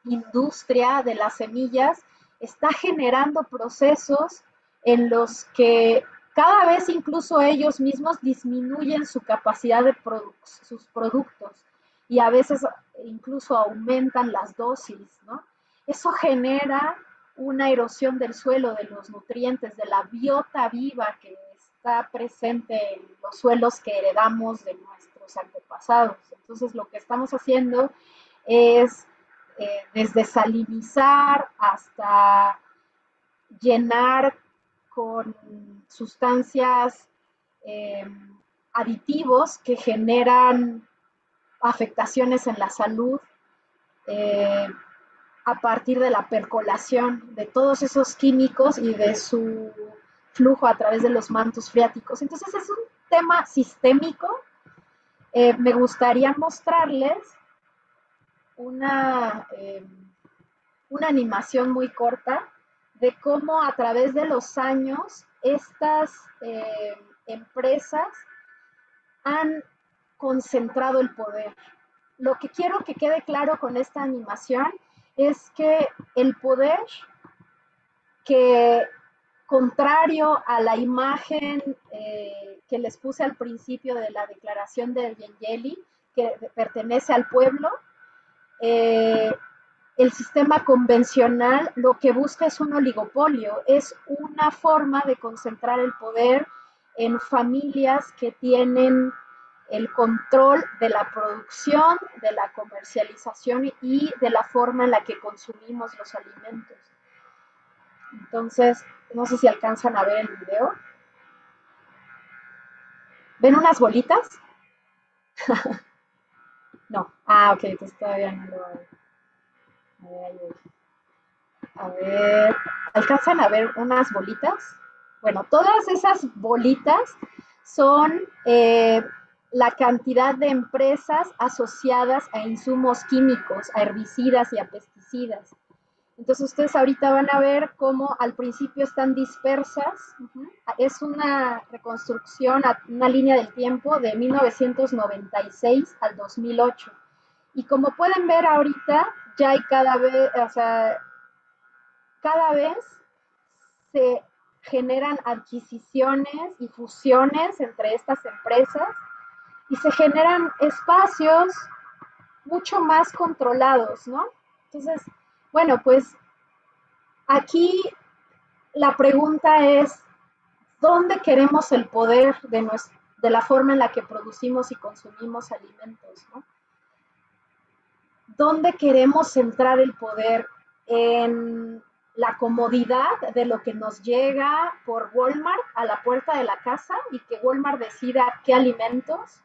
industria de las semillas está generando procesos en los que cada vez incluso ellos mismos disminuyen su capacidad de sus productos y a veces incluso aumentan las dosis, ¿no? Eso genera una erosión del suelo, de los nutrientes, de la biota viva que está presente en los suelos que heredamos de nuestros antepasados. Entonces, lo que estamos haciendo es desde salinizar hasta llenar con sustancias aditivos que generan afectaciones en la salud a partir de la percolación de todos esos químicos y de su flujo a través de los mantos freáticos. Entonces es un tema sistémico. Me gustaría mostrarles una animación muy corta de cómo a través de los años estas empresas han concentrado el poder. Lo que quiero que quede claro con esta animación es que el poder, que contrario a la imagen que les puse al principio de la declaración de Yengeli, que pertenece al pueblo, el sistema convencional lo que busca es un oligopolio, es una forma de concentrar el poder en familias que tienen el control de la producción, de la comercialización y de la forma en la que consumimos los alimentos. Entonces, no sé si alcanzan a ver el video. ¿Ven unas bolitas? No. Ah, ok, entonces todavía no lo veo. A ver, ¿alcanzan a ver unas bolitas? Bueno, todas esas bolitas son la cantidad de empresas asociadas a insumos químicos, a herbicidas y a pesticidas. Entonces ustedes ahorita van a ver cómo al principio están dispersas. Es una reconstrucción, una línea del tiempo de 1996 al 2008. Y como pueden ver ahorita, ya hay cada vez se generan adquisiciones y fusiones entre estas empresas y se generan espacios mucho más controlados, ¿no? Entonces, bueno, pues aquí la pregunta es, ¿dónde queremos el poder de la forma en la que producimos y consumimos alimentos, ¿no? ¿Dónde queremos centrar el poder? ¿En la comodidad de lo que nos llega por Walmart a la puerta de la casa y que Walmart decida qué alimentos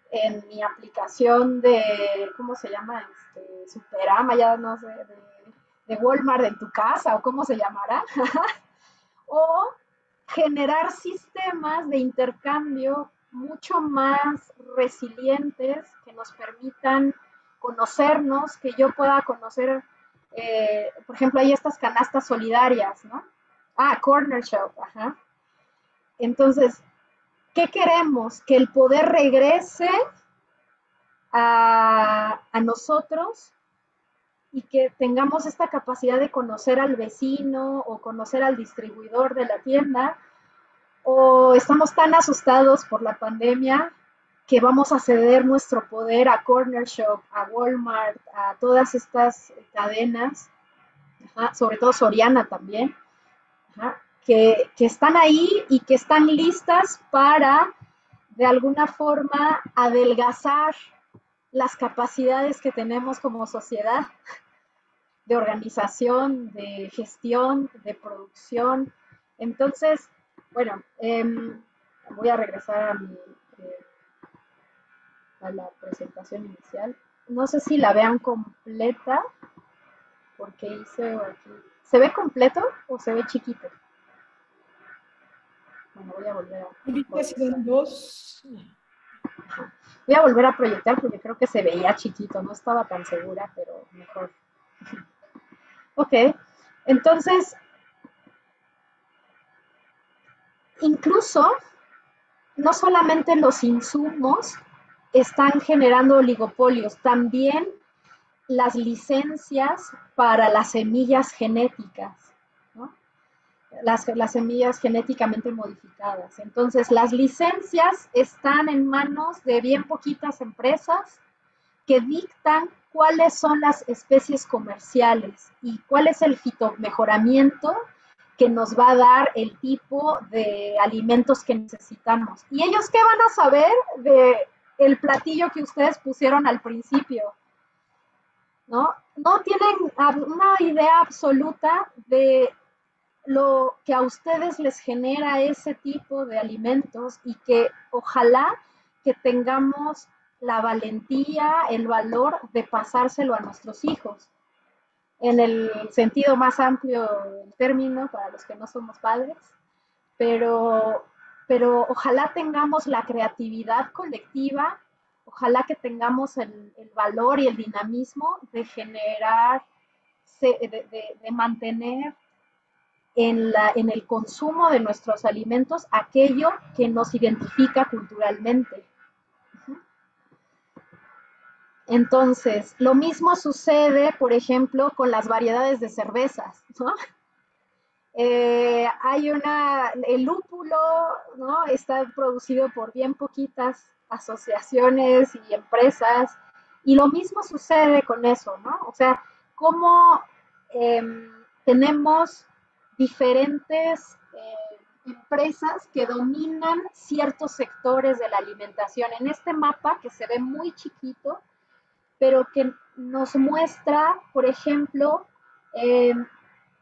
en mi aplicación de, ¿cómo se llama? Superama, ya no sé, de Walmart en tu casa o cómo se llamará? O generar sistemas de intercambio mucho más resilientes que nos permitan conocernos, que yo pueda conocer, por ejemplo, hay estas canastas solidarias, ¿no? Ah, Corner Shop, ajá. Entonces, ¿qué queremos? Que el poder regrese a nosotros y que tengamos esta capacidad de conocer al vecino o conocer al distribuidor de la tienda, o estamos tan asustados por la pandemia que vamos a ceder nuestro poder a Corner Shop, a Walmart, a todas estas cadenas, ajá, sobre todo Soriana también, ajá, que están ahí y que están listas para, de alguna forma, adelgazar las capacidades que tenemos como sociedad de organización, de gestión, de producción. Entonces, bueno, voy a regresar a la presentación inicial. No sé si la vean completa, porque hice aquí. ¿Se ve completo o se ve chiquito? Bueno, voy a volver a Ahorita se ven dos. Voy a volver a proyectar porque creo que se veía chiquito, no estaba tan segura, pero mejor. Ok, entonces, incluso, no solamente los insumos están generando oligopolios, también las licencias para las semillas genéticas, ¿no? Las semillas genéticamente modificadas. Entonces, las licencias están en manos de bien poquitas empresas que dictan cuáles son las especies comerciales y cuál es el fitomejoramiento que nos va a dar el tipo de alimentos que necesitamos. ¿Y ellos qué van a saber de el platillo que ustedes pusieron al principio? ¿No? No tienen una idea absoluta de lo que a ustedes les genera ese tipo de alimentos y que ojalá que tengamos la valentía, el valor de pasárselo a nuestros hijos, en el sentido más amplio del término para los que no somos padres, pero, pero ojalá tengamos la creatividad colectiva, ojalá que tengamos el valor y el dinamismo de generar, de mantener en el consumo de nuestros alimentos aquello que nos identifica culturalmente. Entonces, lo mismo sucede, por ejemplo, con las variedades de cervezas, ¿no? El lúpulo, ¿no? Está producido por bien poquitas asociaciones y empresas, y lo mismo sucede con eso, ¿no? O sea, cómo tenemos diferentes empresas que dominan ciertos sectores de la alimentación. En este mapa, que se ve muy chiquito, pero que nos muestra, por ejemplo,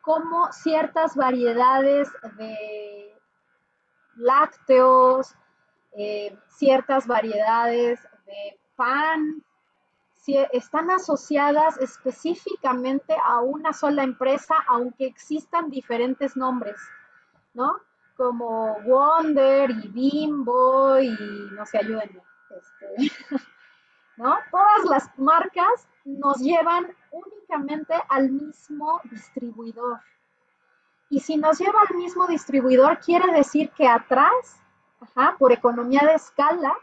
cómo ciertas variedades de lácteos, ciertas variedades de pan, están asociadas específicamente a una sola empresa, aunque existan diferentes nombres, ¿no? Como Wonder y Bimbo y no sé, ayúdenme. ¿No? Todas las marcas nos llevan únicamente al mismo distribuidor. Y si nos lleva al mismo distribuidor, quiere decir que atrás, ajá, por economía de escala,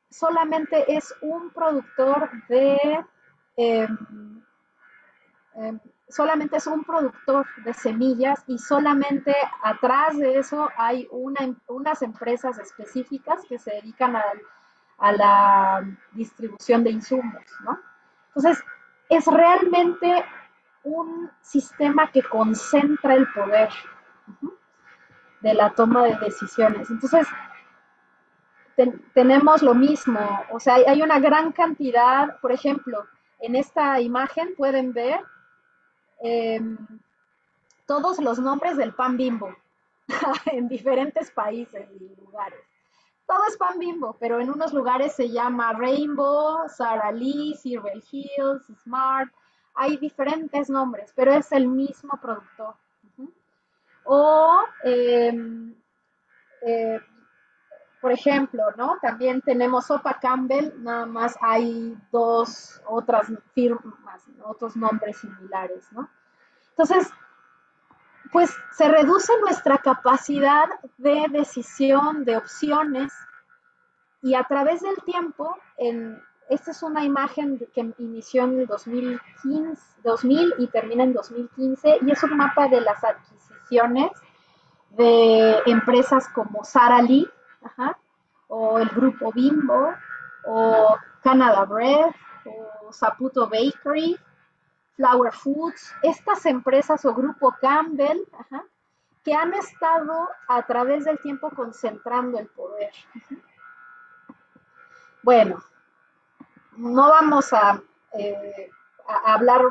solamente es un productor de solamente es un productor de semillas y solamente atrás de eso hay unas empresas específicas que se dedican a la distribución de insumos, ¿no? Entonces, es realmente un sistema que concentra el poder de la toma de decisiones. Entonces, tenemos lo mismo, o sea, hay una gran cantidad, por ejemplo, en esta imagen pueden ver eh, todos los nombres del pan Bimbo en diferentes países y lugares. Todo es pan Bimbo, pero en unos lugares se llama Rainbow, Sara Lee, Silver Hills, Smart. Hay diferentes nombres, pero es el mismo productor. O, eh, por ejemplo, ¿no? También tenemos Sopa Campbell, nada más hay dos otras firmas, otros nombres similares, ¿no? Entonces, pues se reduce nuestra capacidad de decisión, de opciones, y a través del tiempo, esta es una imagen que inició en el 2000 y termina en 2015, y es un mapa de las adquisiciones de empresas como Sara Lee, ajá, o el grupo Bimbo, o Canada Bread, o Saputo Bakery, Flower Foods, estas empresas o grupo Campbell, ajá, que han estado a través del tiempo concentrando el poder. Bueno, no vamos a hablar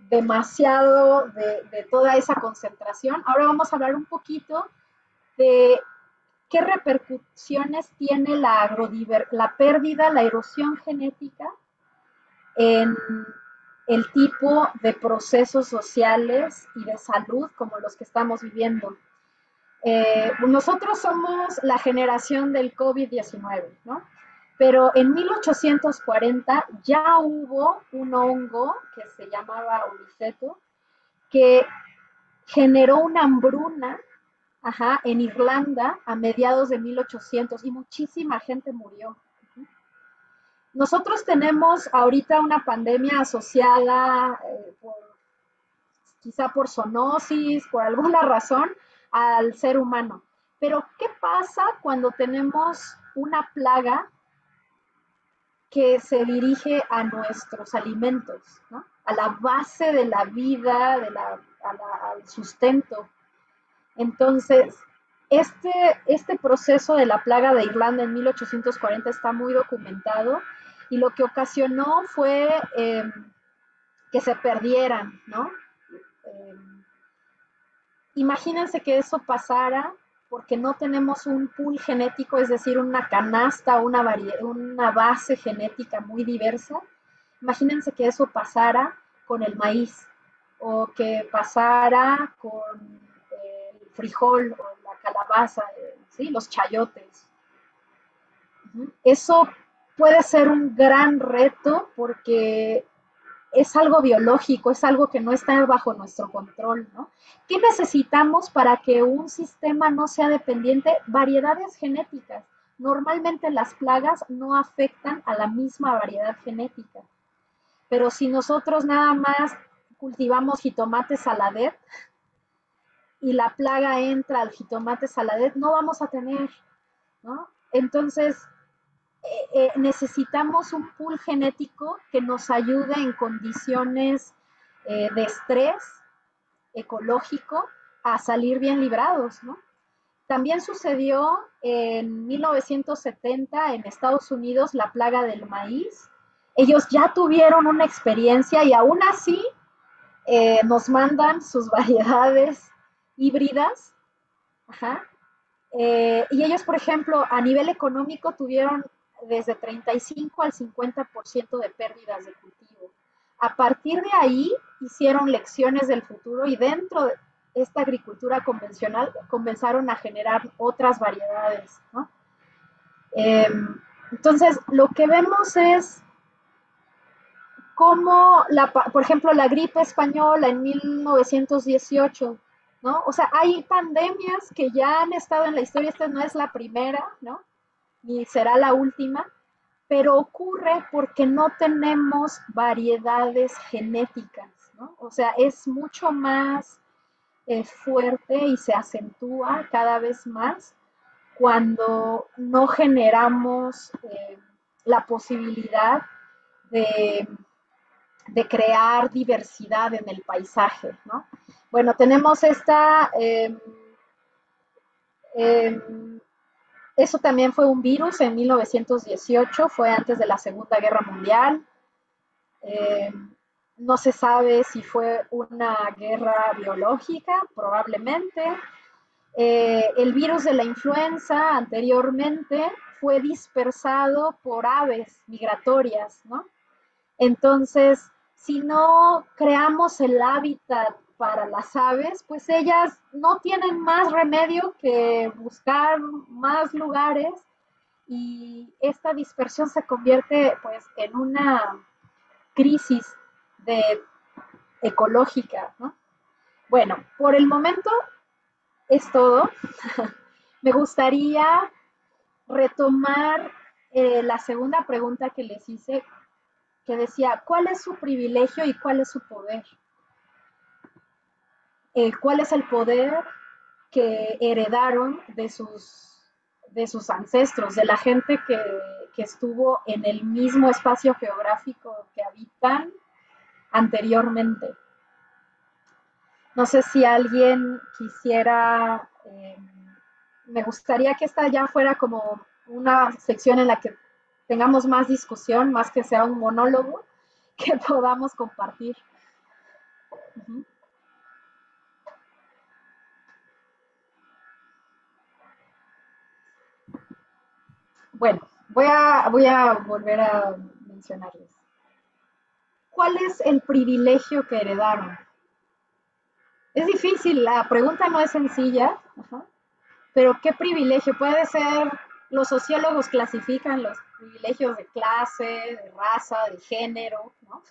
demasiado de toda esa concentración. Ahora vamos a hablar un poquito de qué repercusiones tiene la pérdida, la erosión genética en el tipo de procesos sociales y de salud como los que estamos viviendo. Nosotros somos la generación del COVID-19, ¿no? Pero en 1840 ya hubo un hongo que se llamaba oliceto que generó una hambruna, ajá, en Irlanda a mediados de 1800 y muchísima gente murió. Nosotros tenemos ahorita una pandemia asociada quizá por zoonosis, por alguna razón, al ser humano. Pero, ¿qué pasa cuando tenemos una plaga que se dirige a nuestros alimentos, ¿no? A la base de la vida, al sustento? Entonces, este proceso de la plaga de Irlanda en 1840 está muy documentado y lo que ocasionó fue que se perdieran, ¿no? Eh, Imagínense que eso pasara porque no tenemos un pool genético, es decir, una canasta, una base genética muy diversa. Imagínense que eso pasara con el maíz o que pasara con el frijol o la calabaza, ¿sí? Los chayotes. Eso puede ser un gran reto porque es algo biológico, es algo que no está bajo nuestro control, ¿no? ¿Qué necesitamos para que un sistema no sea dependiente? Variedades genéticas. Normalmente las plagas no afectan a la misma variedad genética, pero si nosotros nada más cultivamos jitomate saladet y la plaga entra al jitomate saladet, no vamos a tener, ¿no? Entonces, necesitamos un pool genético que nos ayude en condiciones de estrés ecológico a salir bien librados, ¿no? También sucedió en 1970 en Estados Unidos la plaga del maíz. Ellos ya tuvieron una experiencia y aún así nos mandan sus variedades híbridas. Ajá. Y ellos, por ejemplo, a nivel económico tuvieron desde 35 al 50% de pérdidas de cultivo. A partir de ahí hicieron lecciones del futuro y dentro de esta agricultura convencional comenzaron a generar otras variedades, ¿no? Entonces, lo que vemos es cómo, por ejemplo, la gripe española en 1918, ¿no? O sea, hay pandemias que ya han estado en la historia, esta no es la primera, ¿no? Ni será la última, pero ocurre porque no tenemos variedades genéticas. ¿no? O sea, es mucho más fuerte y se acentúa cada vez más cuando no generamos la posibilidad de, de, crear diversidad en el paisaje, ¿no? Bueno, tenemos esta... eso también fue un virus en 1918, fue antes de la Segunda Guerra Mundial. No se sabe si fue una guerra biológica, probablemente. El virus de la influenza anteriormente fue dispersado por aves migratorias, ¿no? Entonces, si no creamos el hábitat para las aves, pues ellas no tienen más remedio que buscar más lugares y esta dispersión se convierte pues en una crisis de, ecológica, ¿no? Bueno, por el momento es todo. Me gustaría retomar la segunda pregunta que les hice, que decía, ¿cuál es su privilegio y cuál es su poder? ¿Cuál es el poder que heredaron de sus ancestros, de la gente que estuvo en el mismo espacio geográfico que habitan anteriormente? No sé si alguien quisiera, me gustaría que esta ya fuera como una sección en la que tengamos más discusión, más que sea un monólogo que podamos compartir. Uh-huh. Bueno, voy a volver a mencionarles. ¿Cuál es el privilegio que heredaron? Es difícil, la pregunta no es sencilla, uh-huh, pero ¿qué privilegio? Puede ser, los sociólogos clasifican los privilegios de clase, de raza, de género, ¿no?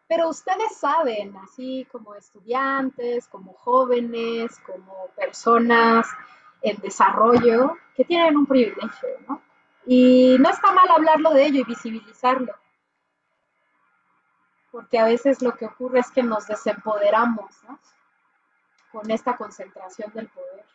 Pero ustedes saben, así como estudiantes, como jóvenes, como personas en desarrollo, que tienen un privilegio, ¿no? Y no está mal hablarlo de ello y visibilizarlo, porque a veces lo que ocurre es que nos desempoderamos, ¿no? Con esta concentración del poder.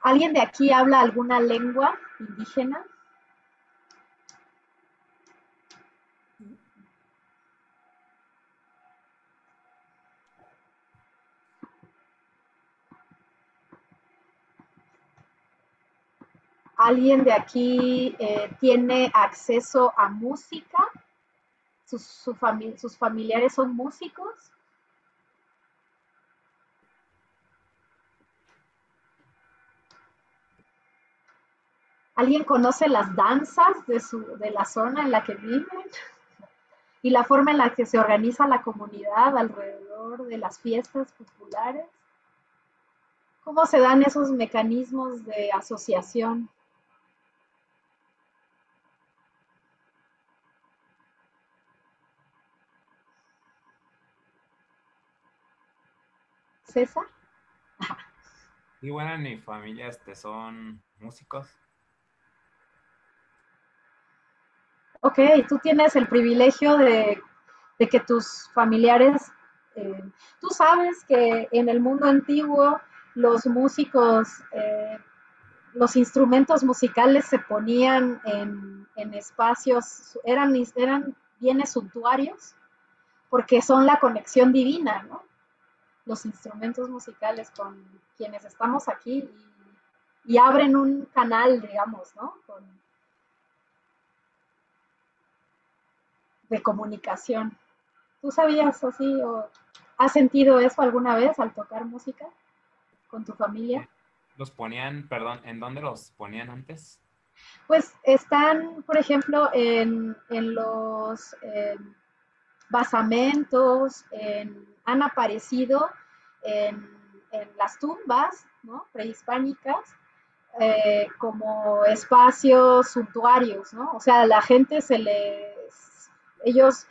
¿Alguien de aquí habla alguna lengua indígena? ¿Alguien de aquí tiene acceso a música? ¿Sus familiares son músicos? ¿Alguien conoce las danzas de la zona en la que viven? ¿Y la forma en la que se organiza la comunidad alrededor de las fiestas populares? ¿Cómo se dan esos mecanismos de asociación? ¿César? Y bueno, en mi familia son músicos. Ok, tú tienes el privilegio de que tus familiares, tú sabes que en el mundo antiguo los músicos, los instrumentos musicales se ponían en espacios, eran bienes suntuarios, porque son la conexión divina, ¿no? Los instrumentos musicales con quienes estamos aquí y abren un canal, digamos, ¿no? De comunicación. ¿Tú sabías así o has sentido eso alguna vez al tocar música con tu familia? ¿Los ponían, perdón, en dónde los ponían antes? Pues están, por ejemplo, en los basamentos, han aparecido en las tumbas, ¿no? Prehispánicas, como espacios suntuarios, ¿no? O sea, la gente ellos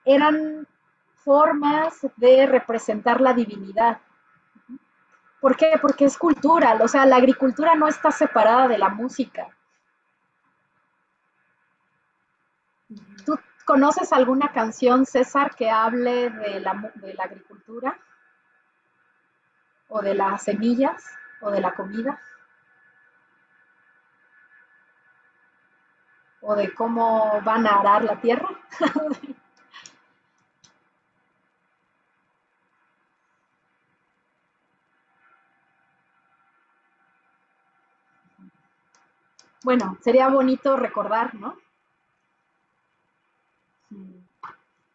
eran formas de representar la divinidad. ¿Por qué? Porque es cultural, o sea, la agricultura no está separada de la música. ¿Tú conoces alguna canción, César, que hable de la agricultura? ¿O de las semillas? ¿O de la comida? ¿O de cómo van a arar la tierra? Bueno, sería bonito recordar, ¿no?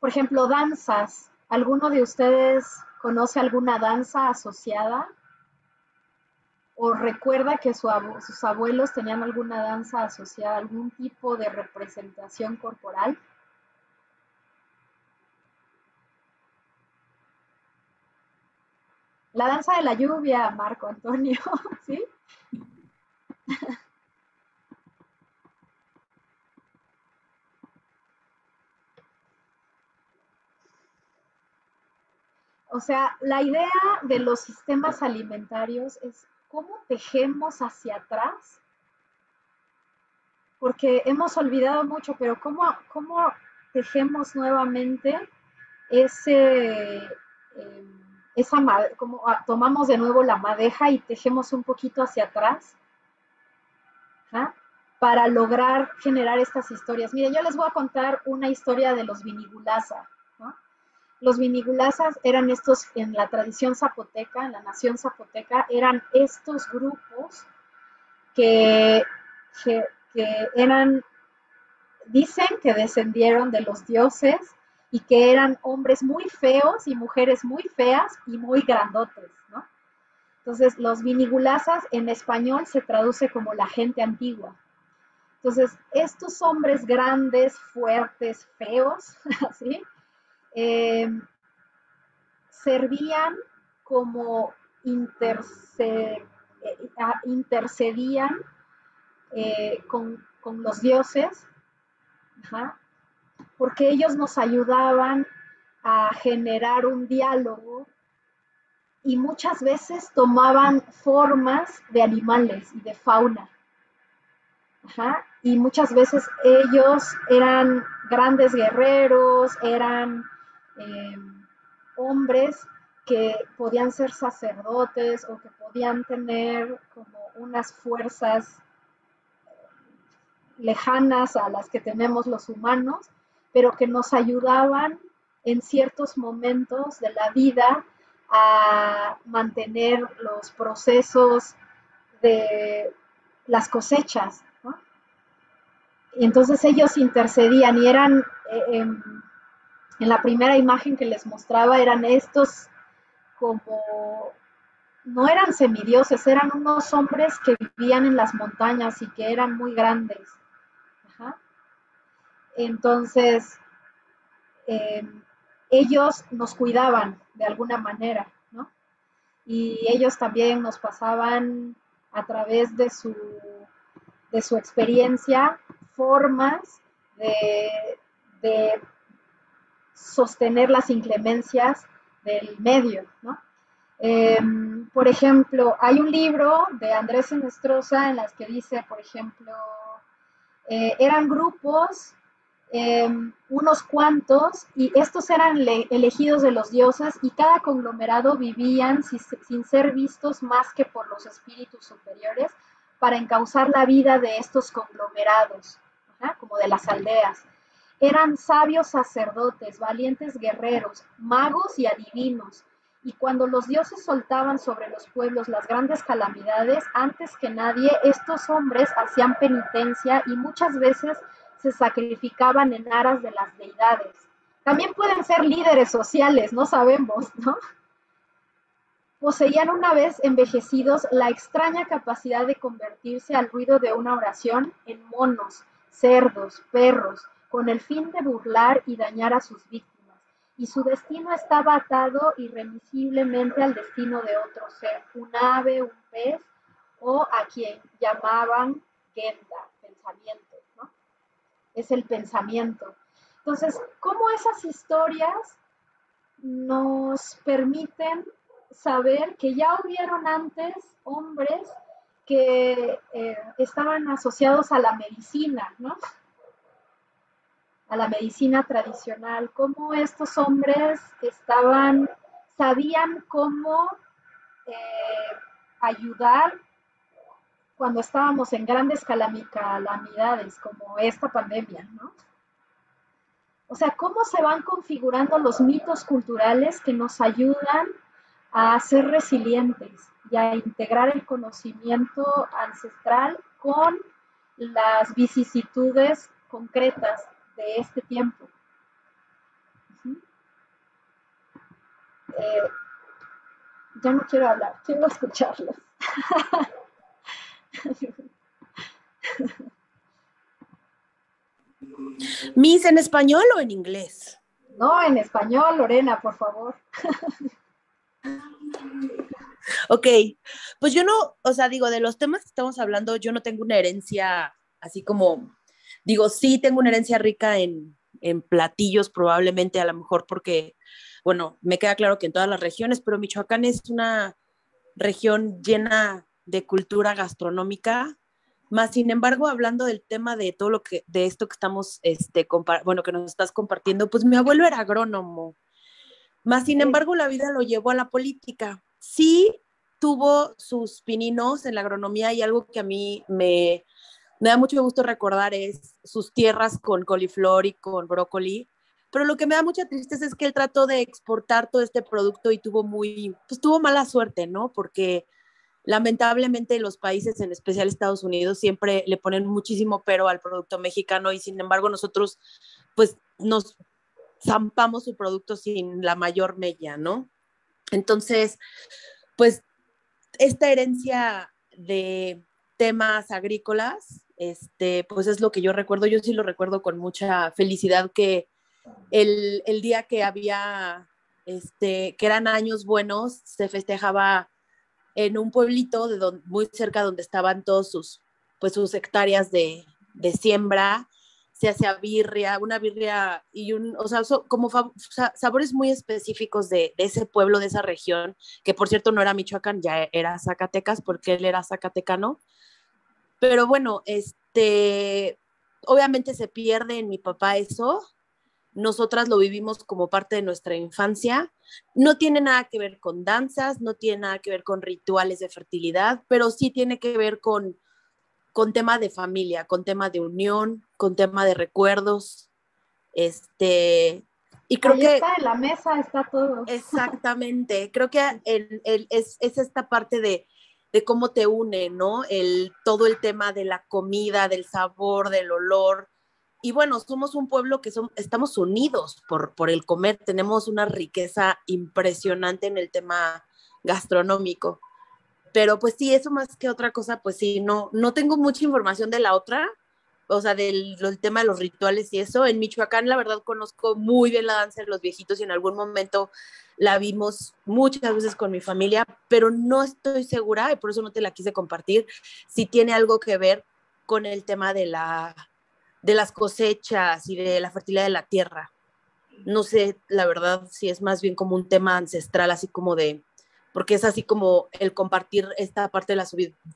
Por ejemplo, danzas. ¿Alguno de ustedes conoce alguna danza asociada? ¿O recuerda que sus abuelos tenían alguna danza asociada, algún tipo de representación corporal? La danza de la lluvia, Marco Antonio, ¿sí? O sea, la idea de los sistemas alimentarios es cómo tejemos hacia atrás, porque hemos olvidado mucho, pero cómo tejemos nuevamente ese, como tomamos de nuevo la madeja y tejemos un poquito hacia atrás, ¿ah? Para lograr generar estas historias. Miren, yo les voy a contar una historia de los Vinigulasa, ¿no? Los Vinigulazas eran estos, en la tradición zapoteca, en la nación zapoteca, eran estos grupos que, que eran, dicen que descendieron de los dioses y que eran hombres muy feos y mujeres muy feas y muy grandotes, ¿no? Entonces, los Vinigulazas en español se traduce como la gente antigua. Entonces, estos hombres grandes, fuertes, feos, ¿sí? Eh, servían como intercedían con los dioses, ajá, porque ellos nos ayudaban a generar un diálogo y muchas veces tomaban formas de animales y de fauna. Ajá, y muchas veces ellos eran grandes guerreros, eran eh, hombres que podían ser sacerdotes o que podían tener como unas fuerzas lejanas a las que tenemos los humanos, pero que nos ayudaban en ciertos momentos de la vida a mantener los procesos de las cosechas, ¿no? Y entonces ellos intercedían y eran, en la primera imagen que les mostraba, eran estos como, no eran semidioses, eran unos hombres que vivían en las montañas y que eran muy grandes. Ajá. Entonces, eh, ellos nos cuidaban de alguna manera, ¿no? Y ellos también nos pasaban a través de su experiencia formas de sostener las inclemencias del medio, ¿no? Por ejemplo, hay un libro de Andrés Enestrosa en las que dice, por ejemplo, eran grupos, unos cuantos, y estos eran elegidos de los dioses, y cada conglomerado vivían sin ser vistos más que por los espíritus superiores para encauzar la vida de estos conglomerados, ¿ajá? Como de las aldeas. Eran sabios sacerdotes, valientes guerreros, magos y adivinos, y cuando los dioses soltaban sobre los pueblos las grandes calamidades, antes que nadie, estos hombres hacían penitencia y muchas veces se sacrificaban en aras de las deidades. También pueden ser líderes sociales, no sabemos, ¿no? Poseían una vez envejecidos la extraña capacidad de convertirse al ruido de una oración en monos, cerdos, perros, con el fin de burlar y dañar a sus víctimas, y su destino estaba atado irremisiblemente al destino de otro ser, un ave, un pez, o a quien llamaban Genda, pensamiento, ¿no? Es el pensamiento. Entonces, ¿cómo esas historias nos permiten saber que ya hubieron antes hombres que estaban asociados a la medicina, ¿no? a la medicina tradicional, cómo estos hombres sabían cómo ayudar cuando estábamos en grandes calamidades, como esta pandemia, ¿no? O sea, cómo se van configurando los mitos culturales que nos ayudan a ser resilientes y a integrar el conocimiento ancestral con las vicisitudes concretas de este tiempo. Ya no quiero hablar, quiero escucharlos. ¿Miss en español o en inglés? No, en español, Lorena, por favor. Ok, pues yo no, o sea, digo, de los temas que estamos hablando, yo no tengo una herencia así como, digo, sí tengo una herencia rica en platillos, probablemente a lo mejor porque, bueno, me queda claro que en todas las regiones, pero Michoacán es una región llena de cultura gastronómica. Más sin embargo, hablando del tema de todo lo que, de esto que estamos, bueno, que nos estás compartiendo, pues mi abuelo era agrónomo. Más sin embargo, la vida lo llevó a la política. Sí tuvo sus pininos en la agronomía y algo que a mí me da mucho gusto recordar es sus tierras con coliflor y con brócoli. Pero lo que me da mucha tristeza es que él trató de exportar todo este producto y pues tuvo mala suerte, ¿no? Porque lamentablemente los países, en especial Estados Unidos, siempre le ponen muchísimo pero al producto mexicano y sin embargo nosotros pues nos zampamos su producto sin la mayor mella, ¿no? Entonces, pues esta herencia de temas agrícolas, pues es lo que yo recuerdo, yo sí lo recuerdo con mucha felicidad que el día que había, que eran años buenos, se festejaba en un pueblito muy cerca donde estaban todos sus hectáreas de siembra, se hacía birria, una birria y o sea, como sabores muy específicos de ese pueblo, de esa región, que por cierto no era Michoacán, ya era Zacatecas, porque él era zacatecano. Pero bueno, obviamente se pierde en mi papá eso, nosotras lo vivimos como parte de nuestra infancia. No tiene nada que ver con danzas, no tiene nada que ver con rituales de fertilidad, pero sí tiene que ver con tema de familia, con tema de unión, con tema de recuerdos. Y creo Ahí que está, en la mesa está todo. exactamente, creo que es esta parte de cómo te une, ¿no? Todo el tema de la comida, del sabor, del olor. Y bueno, somos un pueblo que estamos unidos por el comer, tenemos una riqueza impresionante en el tema gastronómico. Pero pues sí, eso más que otra cosa, pues sí, no tengo mucha información de la otra, o sea, del tema de los rituales y eso. En Michoacán, la verdad, conozco muy bien la danza de los viejitos y en algún momento la vimos muchas veces con mi familia, pero no estoy segura, y por eso no te la quise compartir, si tiene algo que ver con el tema de las cosechas y de la fertilidad de la tierra. No sé, la verdad, si es más bien como un tema ancestral, así como porque es así como el compartir esta parte de la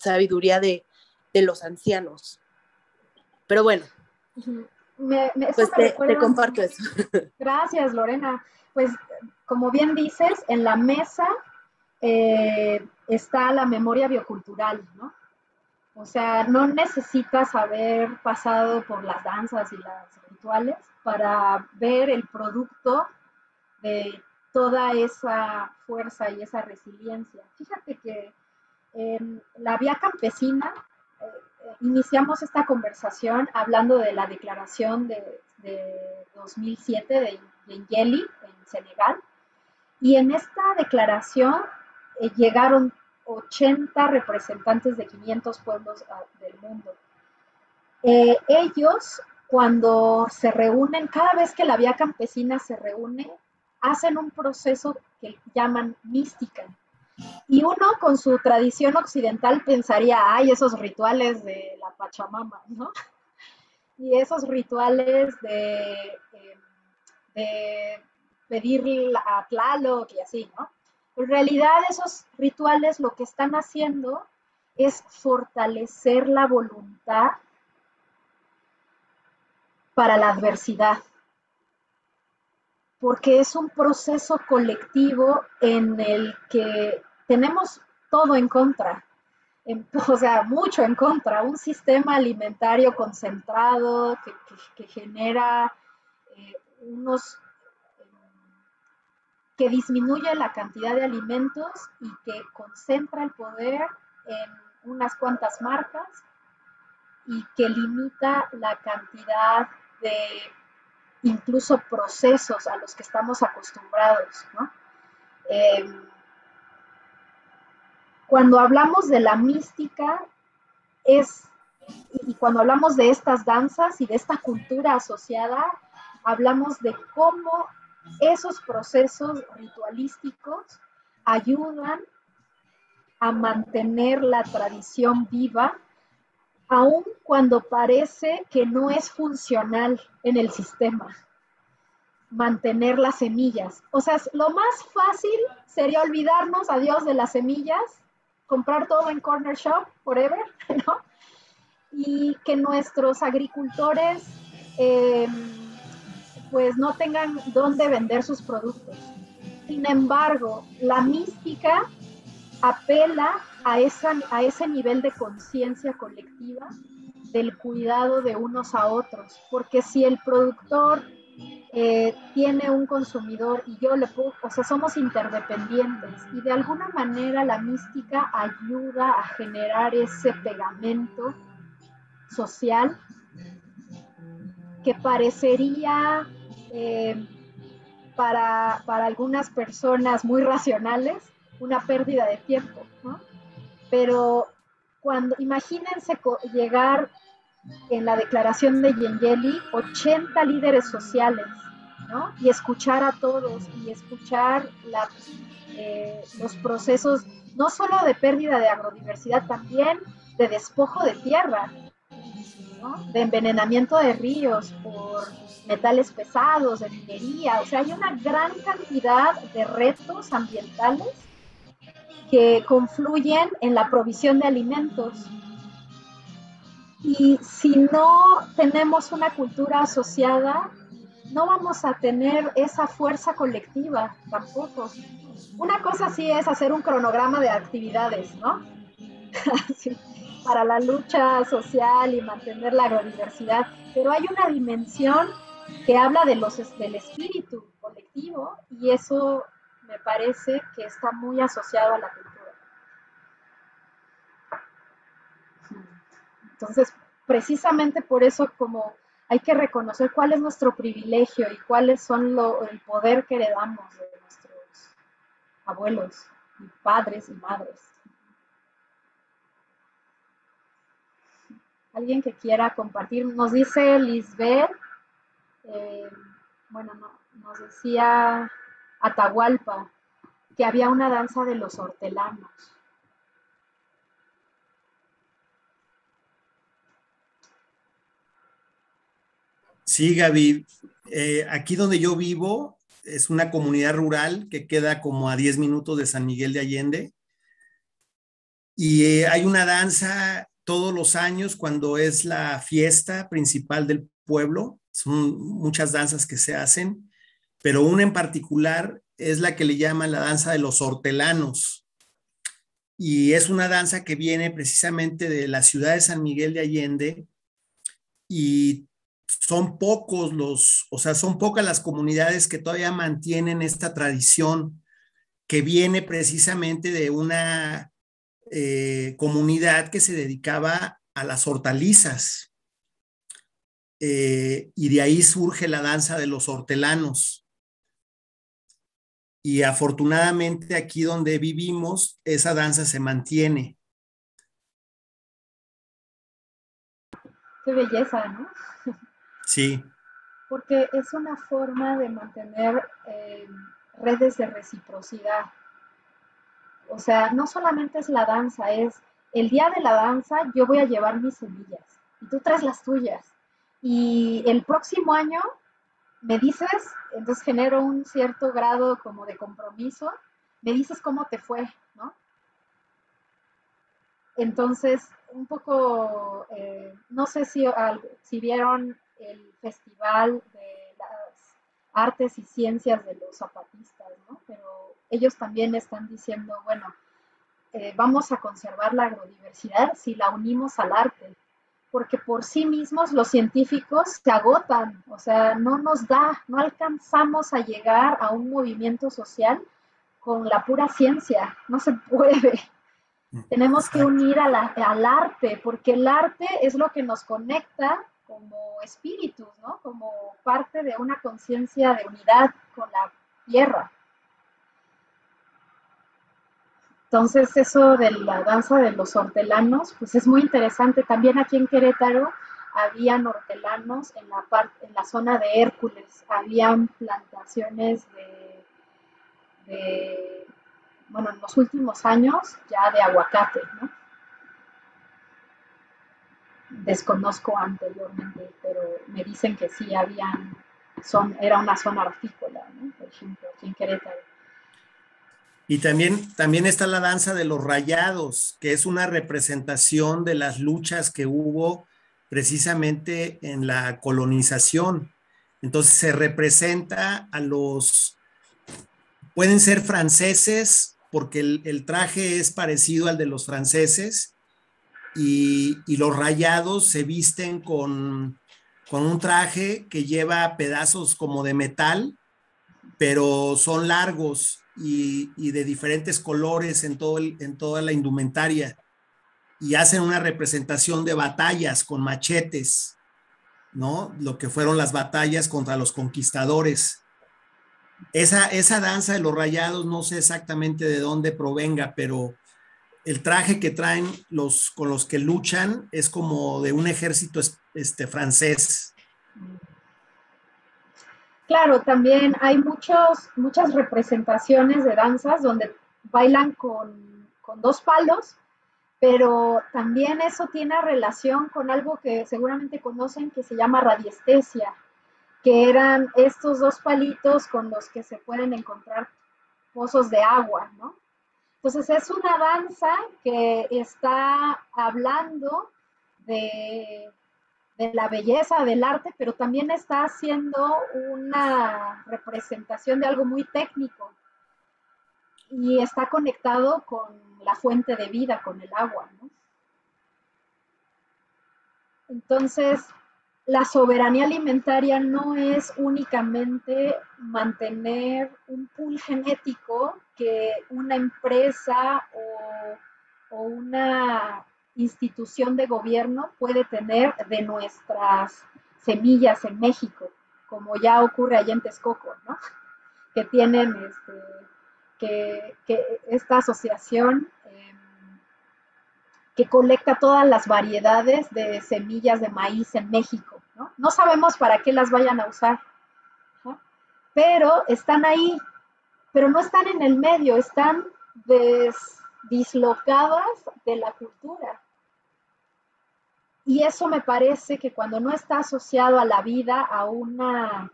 sabiduría de los ancianos. Pero bueno, pues te comparto eso. Gracias, Lorena. Pues como bien dices, en la mesa está la memoria biocultural, ¿no? O sea, no necesitas haber pasado por las danzas y los rituales para ver el producto de toda esa fuerza y esa resiliencia. Fíjate que en la vía campesina iniciamos esta conversación hablando de la declaración de 2007 de Yeli, en Senegal, y en esta declaración llegaron 80 representantes de 500 pueblos del mundo. Ellos, cuando se reúnen, cada vez que la vía campesina se reúne, hacen un proceso que llaman mística. Y uno con su tradición occidental pensaría, ay, esos rituales de la Pachamama, ¿no? Y esos rituales de pedir a Tlaloc y así, ¿no? En realidad esos rituales lo que están haciendo es fortalecer la voluntad para la adversidad, porque es un proceso colectivo en el que tenemos todo en contra, o sea, mucho en contra, un sistema alimentario concentrado que genera unos que disminuye la cantidad de alimentos y que concentra el poder en unas cuantas marcas y que limita la cantidad de incluso procesos a los que estamos acostumbrados, ¿no? Cuando hablamos de la mística y cuando hablamos de estas danzas y de esta cultura asociada, hablamos de cómo esos procesos ritualísticos ayudan a mantener la tradición viva, aun cuando parece que no es funcional en el sistema mantener las semillas. O sea, lo más fácil sería olvidarnos, adiós, de las semillas, comprar todo en corner shop forever, ¿no? Y que nuestros agricultores pues no tengan dónde vender sus productos. Sin embargo, la mística apela a ese nivel de conciencia colectiva del cuidado de unos a otros, porque si el productor tiene un consumidor y yo le puedo, o sea, somos interdependientes y de alguna manera la mística ayuda a generar ese pegamento social que parecería para algunas personas muy racionales una pérdida de tiempo, ¿no? Pero imagínense llegar en la declaración de Yengeli 80 líderes sociales, ¿no? Y escuchar a todos y escuchar los procesos, no solo de pérdida de agrodiversidad, también de despojo de tierra, ¿no? De envenenamiento de ríos por metales pesados, de minería. O sea, hay una gran cantidad de retos ambientales que confluyen en la provisión de alimentos. Y si no tenemos una cultura asociada, no vamos a tener esa fuerza colectiva tampoco. Una cosa sí es hacer un cronograma de actividades, ¿no? Sí, para la lucha social y mantener la agrodiversidad, pero hay una dimensión que habla del espíritu colectivo y eso me parece que está muy asociado a la cultura. Entonces, precisamente por eso como hay que reconocer cuál es nuestro privilegio y cuáles son el poder que heredamos de nuestros abuelos, y padres y madres. Alguien que quiera compartir, nos dice Lisbeth, bueno, nos decía Atahualpa, que había una danza de los hortelanos. Sí, Gaby. Aquí donde yo vivo es una comunidad rural que queda como a 10 minutos de San Miguel de Allende. Y hay una danza todos los años cuando es la fiesta principal del pueblo. Son muchas danzas que se hacen, pero una en particular es la que le llaman la danza de los hortelanos. Y es una danza que viene precisamente de la ciudad de San Miguel de Allende y son son pocas las comunidades que todavía mantienen esta tradición que viene precisamente de una comunidad que se dedicaba a las hortalizas. Y de ahí surge la danza de los hortelanos. Y afortunadamente aquí donde vivimos, esa danza se mantiene. Qué belleza, ¿no? Sí. Porque es una forma de mantener redes de reciprocidad. O sea, no solamente es la danza, es el día de la danza yo voy a llevar mis semillas y tú traes las tuyas. Y el próximo año me dices, entonces genero un cierto grado como de compromiso, me dices cómo te fue, ¿no? Entonces, un poco, no sé si vieron el Festival de las Artes y Ciencias de los Zapatistas, ¿no? Pero ellos también están diciendo, bueno, vamos a conservar la agrodiversidad si la unimos al arte, porque por sí mismos los científicos se agotan, o sea, no nos da, no alcanzamos a llegar a un movimiento social con la pura ciencia, no se puede. Tenemos que unir al arte, porque el arte es lo que nos conecta como espíritus, ¿no? Como parte de una conciencia de unidad con la tierra. Entonces, eso de la danza de los hortelanos, pues es muy interesante. También aquí en Querétaro habían hortelanos en la zona de Hércules. Habían plantaciones bueno, en los últimos años ya de aguacate, ¿no? Desconozco anteriormente, pero me dicen que sí era una zona hortícola, ¿no? Por ejemplo, aquí en Querétaro. Y también está la danza de los rayados, que es una representación de las luchas que hubo precisamente en la colonización. Entonces se representa pueden ser franceses, porque el traje es parecido al de los franceses, y los rayados se visten con un traje que lleva pedazos como de metal, pero son largos y de diferentes colores en toda la indumentaria, y hacen una representación de batallas con machetes, ¿no? Lo que fueron las batallas contra los conquistadores. Esa danza de los rayados, no sé exactamente de dónde provenga, pero el traje que traen con los que luchan es como de un ejército francés. Claro, también hay muchas representaciones de danzas donde bailan con 2 palos, pero también eso tiene relación con algo que seguramente conocen que se llama radiestesia, que eran estos 2 palitos con los que se pueden encontrar pozos de agua, ¿no? Entonces es una danza que está hablando de la belleza del arte, pero también está haciendo una representación de algo muy técnico y está conectado con la fuente de vida, con el agua, ¿no? Entonces, la soberanía alimentaria no es únicamente mantener un pool genético que una empresa o una institución de gobierno puede tener de nuestras semillas en México, como ya ocurre allá en Texcoco, ¿no? Que tienen que esta asociación que colecta todas las variedades de semillas de maíz en México, ¿no? No sabemos para qué las vayan a usar, ¿no? Pero están ahí, pero no están en el medio, están dislocadas de la cultura. Y eso me parece que cuando no está asociado a la vida, a una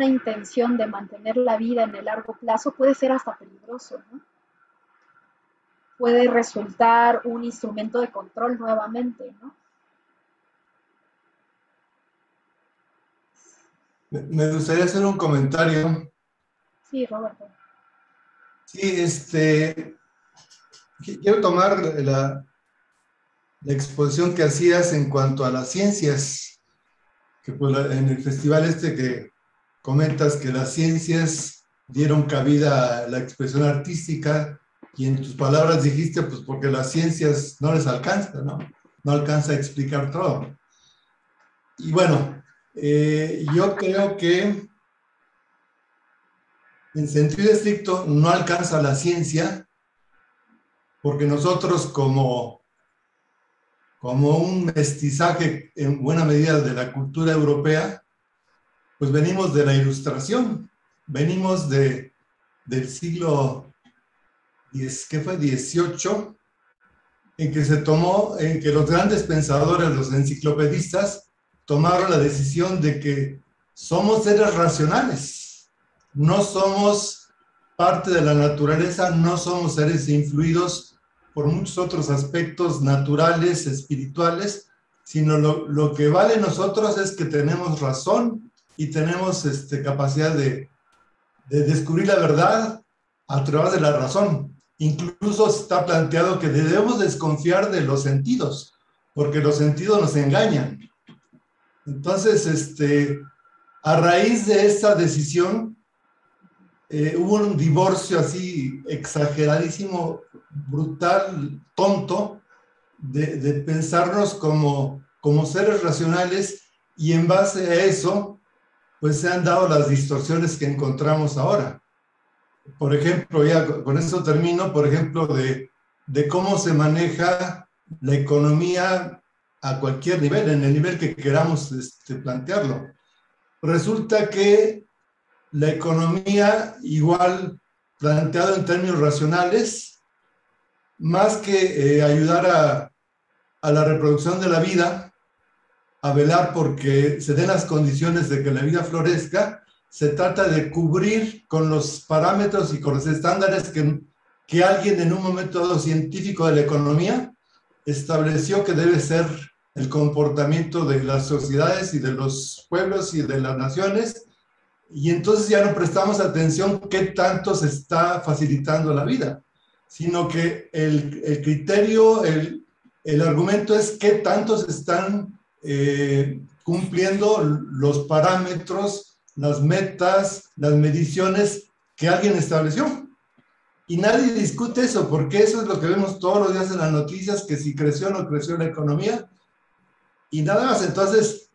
intención de mantener la vida en el largo plazo, puede ser hasta peligroso, ¿no? Puede resultar un instrumento de control nuevamente, ¿no? Me gustaría hacer un comentario. Sí, Roberto. Sí, quiero tomar la exposición que hacías en cuanto a las ciencias, que pues en el festival que comentas que las ciencias dieron cabida a la expresión artística, y en tus palabras dijiste, pues porque las ciencias no les alcanza, ¿no? No alcanza a explicar todo. Y bueno, yo creo que en sentido estricto no alcanza la ciencia, porque nosotros como un mestizaje en buena medida de la cultura europea, pues venimos de la Ilustración, venimos del siglo ¿qué fue? 18, en que los grandes pensadores, los enciclopedistas, tomaron la decisión de que somos seres racionales, no somos parte de la naturaleza, no somos seres influidos por muchos otros aspectos naturales, espirituales, sino lo que vale nosotros es que tenemos razón y tenemos capacidad de descubrir la verdad a través de la razón. Incluso está planteado que debemos desconfiar de los sentidos, porque los sentidos nos engañan. Entonces, a raíz de esta decisión, hubo un divorcio así exageradísimo, brutal, tonto, de pensarnos como seres racionales, y en base a eso, pues se han dado las distorsiones que encontramos ahora. Por ejemplo, ya con eso termino, por ejemplo, de cómo se maneja la economía a cualquier nivel, en el nivel que queramos plantearlo. Resulta que la economía, igual planteado en términos racionales, más que ayudar a la reproducción de la vida, a velar porque se den las condiciones de que la vida florezca, se trata de cubrir con los parámetros y con los estándares que alguien en un momento dado científico de la economía estableció que debe ser el comportamiento de las sociedades y de los pueblos y de las naciones, y entonces ya no prestamos atención qué tanto se está facilitando la vida, sino que el criterio, el argumento es qué tanto se están cumpliendo los parámetros, las metas, las mediciones que alguien estableció. Y nadie discute eso, porque eso es lo que vemos todos los días en las noticias, que si creció o no creció la economía, y nada más. Entonces,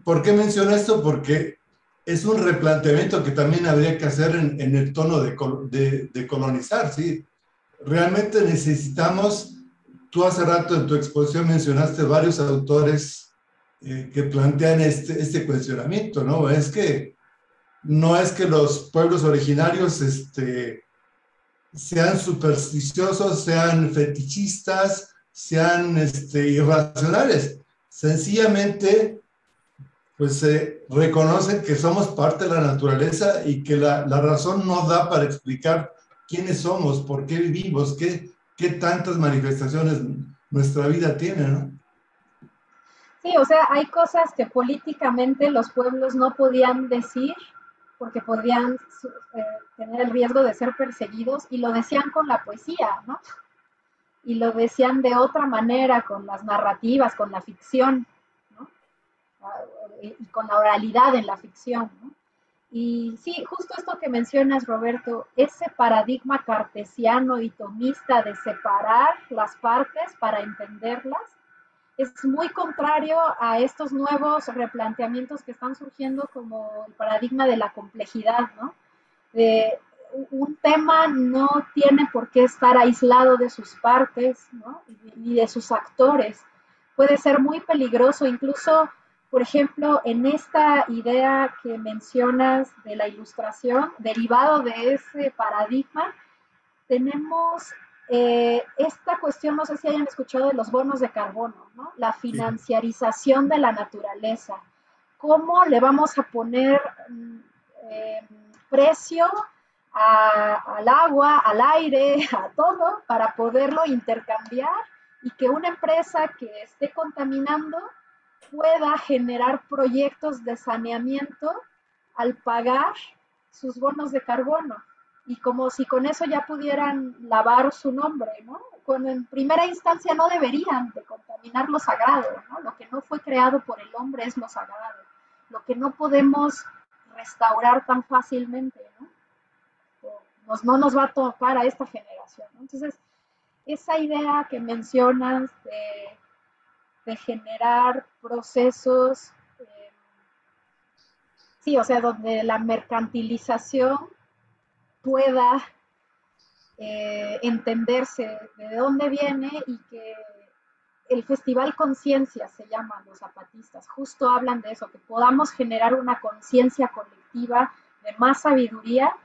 ¿por qué menciono esto? Porque es un replanteamiento que también habría que hacer en el tono de colonizar, ¿sí? Realmente necesitamos, tú hace rato en tu exposición mencionaste varios autores que plantean este cuestionamiento, ¿no? No es que los pueblos originarios sean supersticiosos, sean fetichistas, sean irracionales. Sencillamente, pues reconocen que somos parte de la naturaleza y que la razón no da para explicar quiénes somos, por qué vivimos, qué tantas manifestaciones nuestra vida tiene, ¿no? Sí, o sea, hay cosas que políticamente los pueblos no podían decir porque podían tener el riesgo de ser perseguidos, y lo decían con la poesía, ¿no? Y lo decían de otra manera, con las narrativas, con la ficción, ¿no? Y con la oralidad en la ficción, ¿no? Y sí, justo esto que mencionas, Roberto, ese paradigma cartesiano y tomista de separar las partes para entenderlas, es muy contrario a estos nuevos replanteamientos que están surgiendo, como el paradigma de la complejidad, ¿no? Un tema no tiene por qué estar aislado de sus partes, ¿no? Y de sus actores. Puede ser muy peligroso, incluso, por ejemplo, en esta idea que mencionas de la ilustración, derivado de ese paradigma, tenemos esta cuestión, no sé si hayan escuchado de los bonos de carbono, ¿no? La financiarización de la naturaleza. ¿Cómo le vamos a poner precio al agua, al aire, a todo, para poderlo intercambiar y que una empresa que esté contaminando pueda generar proyectos de saneamiento al pagar sus bonos de carbono? Y como si con eso ya pudieran lavar su nombre, ¿no? Cuando en primera instancia no deberían de contaminar lo sagrado, ¿no? Lo que no fue creado por el hombre es lo sagrado, lo que no podemos restaurar tan fácilmente, ¿no? No nos va a tocar a esta generación, ¿no? Entonces, esa idea que mencionas de generar procesos, sí, o sea, donde la mercantilización pueda entenderse de dónde viene, y que el Festival Conciencia se llama los zapatistas, justo hablan de eso, que podamos generar una conciencia colectiva de más sabiduría,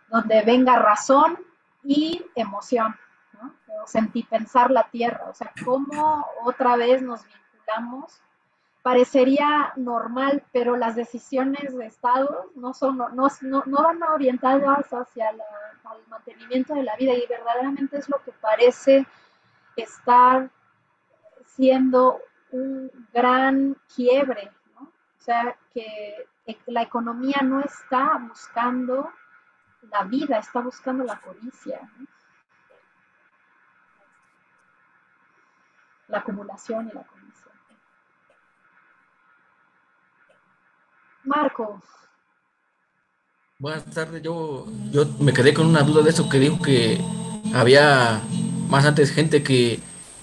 donde venga razón y emoción, ¿no? Sentipensar la tierra, o sea, cómo otra vez nos vinculamos. Parecería normal, pero las decisiones de Estado no van orientadas hacia al mantenimiento de la vida, y verdaderamente es lo que parece estar siendo un gran quiebre, ¿no? O sea, que la economía no está buscando la vida, está buscando la codicia, ¿no? La acumulación y la codicia. Marco. Buenas tardes, yo me quedé con una duda de eso que dijo que había más antes gente que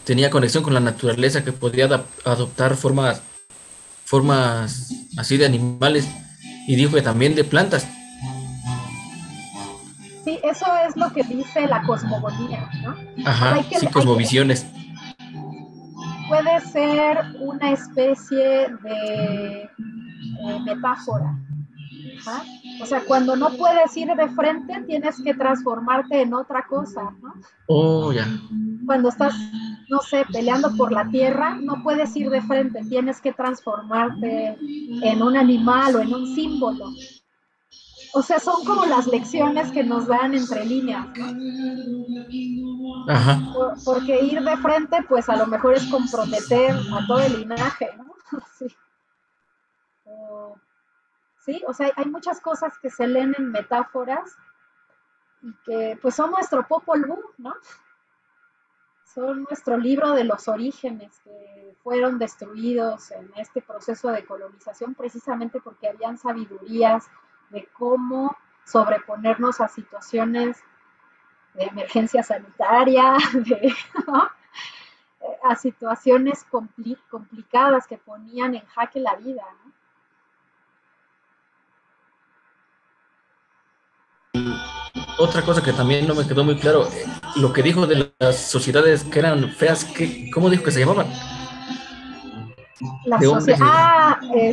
tenía conexión con la naturaleza, que podía adoptar formas así de animales, y dijo que también de plantas. Sí, eso es lo que dice la cosmogonía, ¿no? O sea, Ajá, sí, cosmovisiones. puede ser una especie de metáfora. Ajá. O sea, cuando no puedes ir de frente, tienes que transformarte en otra cosa, ¿no? Oh, ya. Cuando estás, no sé, peleando por la tierra, no puedes ir de frente, tienes que transformarte en un animal o en un símbolo. O sea, son como las lecciones que nos dan entre líneas, ¿no? Ajá. Porque ir de frente, pues a lo mejor es comprometer a todo el linaje, ¿no? Sí. Sí, o sea, hay muchas cosas que se leen en metáforas y que pues son nuestro Popol Vuh, ¿no? Son nuestro libro de los orígenes que fueron destruidos en este proceso de colonización precisamente porque habían sabidurías de cómo sobreponernos a situaciones de emergencia sanitaria, ¿no? A situaciones complicadas que ponían en jaque la vida, ¿no? Otra cosa que también no me quedó muy claro, lo que dijo de las sociedades que eran feas, ¿cómo dijo que se llamaban? La De hombres sociedad, y...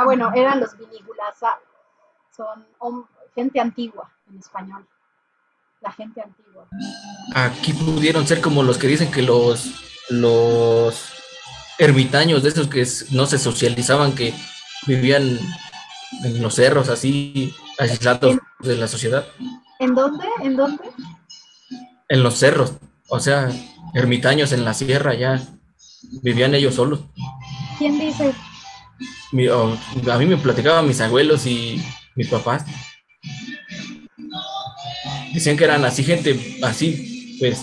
bueno, eran los vinigulasa, son gente antigua en español, la gente antigua. Aquí pudieron ser como los que dicen que los ermitaños, de esos que no se socializaban, que vivían en los cerros así, aislados de la sociedad. ¿En dónde? ¿En dónde? En los cerros, o sea, ermitaños en la sierra, ya vivían ellos solos. ¿Quién dice? A mí me platicaban mis abuelos y mis papás. Decían que eran así, gente así, pues,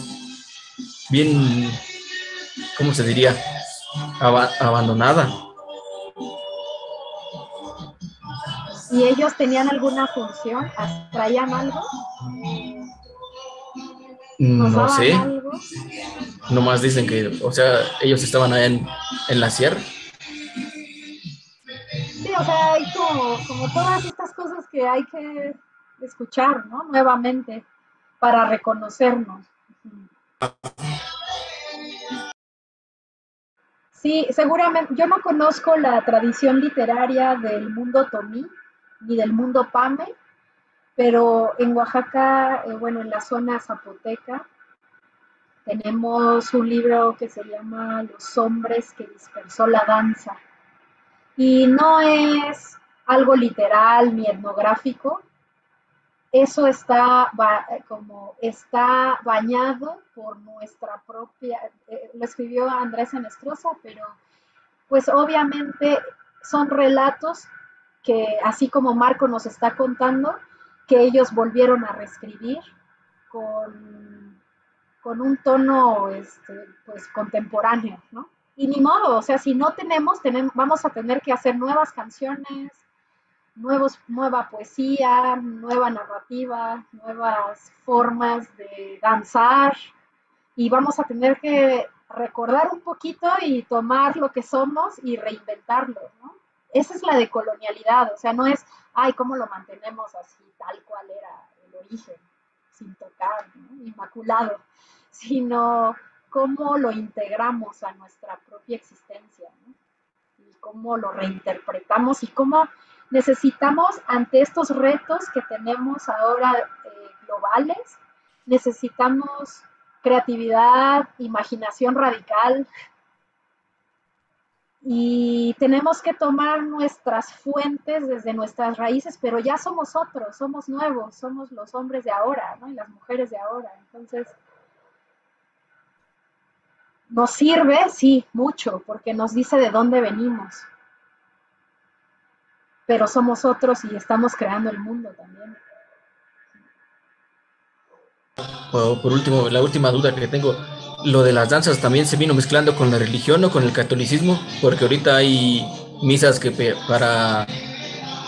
bien, ¿cómo se diría? Abandonada. ¿Y ellos tenían alguna función? ¿Traían algo? ¿Nos No daban sé, algo? nomás dicen que, o sea, ellos estaban allá en la sierra. Sí, o sea, hay como todas estas cosas que hay que escuchar, ¿no? Nuevamente, para reconocernos. Sí, seguramente, yo no conozco la tradición literaria del mundo tomí, ni del mundo pame, pero en Oaxaca, bueno, en la zona zapoteca, tenemos un libro que se llama Los hombres que dispersó la danza. Y no es algo literal ni etnográfico, eso está bañado por nuestra propia, lo escribió Andrés Enestrosa, pero pues obviamente son relatos que así como Marco nos está contando, que ellos volvieron a reescribir con un tono pues contemporáneo, ¿no? Y ni modo, o sea, si no tenemos, vamos a tener que hacer nuevas canciones, nueva poesía, nueva narrativa, nuevas formas de danzar, y vamos a tener que recordar un poquito y tomar lo que somos y reinventarlo, ¿no? Esa es la decolonialidad, o sea, no es, ay, ¿cómo lo mantenemos así, tal cual era el origen, sin tocar, ¿no? Inmaculado, sino cómo lo integramos a nuestra propia existencia, ¿no? Y cómo lo reinterpretamos y cómo necesitamos ante estos retos que tenemos ahora globales, necesitamos creatividad, imaginación radical y tenemos que tomar nuestras fuentes desde nuestras raíces, pero ya somos otros, somos nuevos, somos los hombres de ahora, ¿no? Y las mujeres de ahora. Entonces, Nos sirve, sí, mucho, porque nos dice de dónde venimos. Pero somos otros y estamos creando el mundo también. Por último, la última duda que tengo, lo de las danzas también se vino mezclando con la religión o con el catolicismo, porque ahorita hay misas que para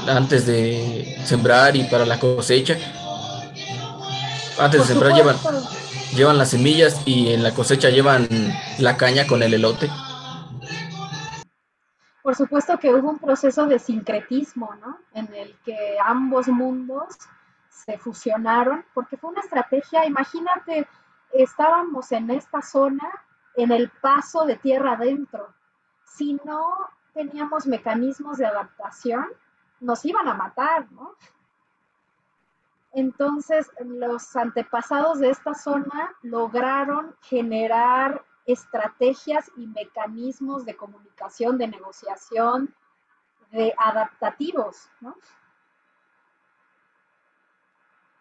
antes de sembrar y para la cosecha, antes de Por sembrar supuesto, llevan las semillas y en la cosecha llevan la caña con el elote. por supuesto que hubo un proceso de sincretismo, ¿no? En el que ambos mundos se fusionaron, porque fue una estrategia, imagínate, estábamos en esta zona, en el paso de tierra adentro. Si no teníamos mecanismos de adaptación, nos iban a matar, ¿no? Entonces, los antepasados de esta zona lograron generar estrategias y mecanismos de comunicación, de negociación, de adaptativos, ¿no?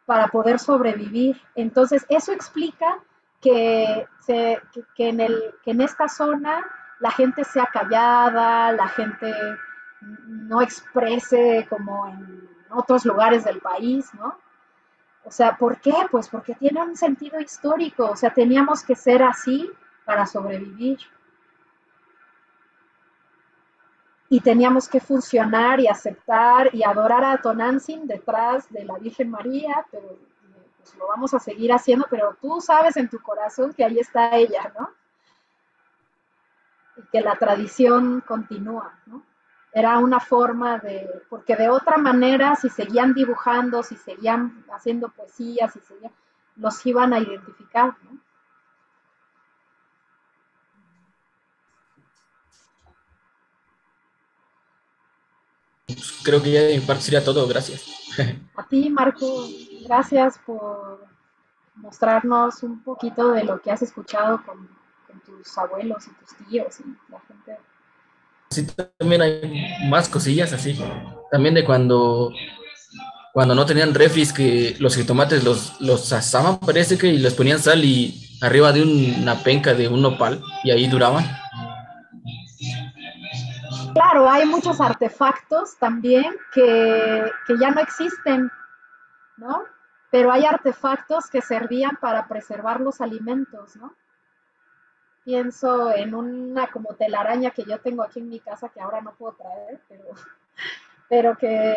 Para poder sobrevivir. Entonces, eso explica que en esta zona la gente sea callada, la gente no exprese como en otros lugares del país, ¿no? O sea, ¿por qué? Pues porque tiene un sentido histórico, o sea, teníamos que ser así para sobrevivir. Y teníamos que funcionar y aceptar y adorar a Tonantzin detrás de la Virgen María, pero pues lo vamos a seguir haciendo, pero tú sabes en tu corazón que ahí está ella, ¿no? Y que la tradición continúa, ¿no? Era una forma de, porque de otra manera, si seguían dibujando, si seguían haciendo poesía, si seguían, los iban a identificar, ¿no? Creo que ya de mi parte sería todo, gracias. A ti, Marco, gracias por mostrarnos un poquito de lo que has escuchado con tus abuelos y tus tíos y la gente. Sí, también hay más cosillas así. También de cuando no tenían refris, que los jitomates los asaban, parece que, y les ponían sal y arriba de una penca de un nopal, y ahí duraban. Claro, hay muchos artefactos también que ya no existen, ¿no? Pero hay artefactos que servían para preservar los alimentos, ¿no? Pienso en una como telaraña que yo tengo aquí en mi casa que ahora no puedo traer, pero que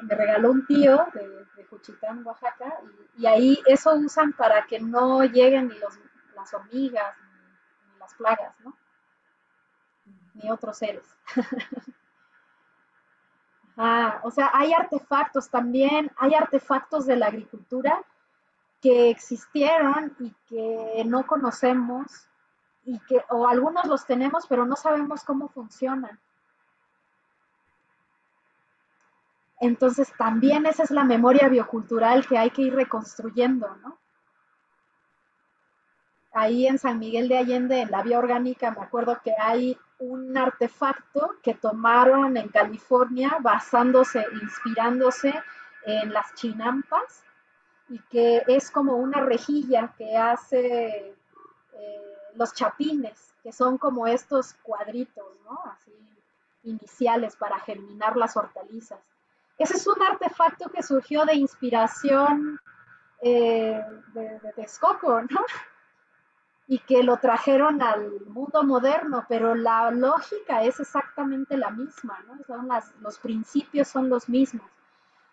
me regaló un tío de Juchitán, Oaxaca, y ahí eso usan para que no lleguen ni las hormigas ni las plagas, ¿no? Ni otros seres. O sea, hay artefactos también, hay artefactos de la agricultura que existieron y que no conocemos y que, o algunos los tenemos, pero no sabemos cómo funcionan. Entonces, también esa es la memoria biocultural que hay que ir reconstruyendo, ¿no? Ahí en San Miguel de Allende, en la vía orgánica, me acuerdo que hay un artefacto que tomaron en California basándose, inspirándose en las chinampas y que es como una rejilla que hace los chapines, que son como estos cuadritos, ¿no? Así iniciales para germinar las hortalizas. Ese es un artefacto que surgió de inspiración de Texcoco, ¿no? Y que lo trajeron al mundo moderno, pero la lógica es exactamente la misma, ¿no? Los principios son los mismos.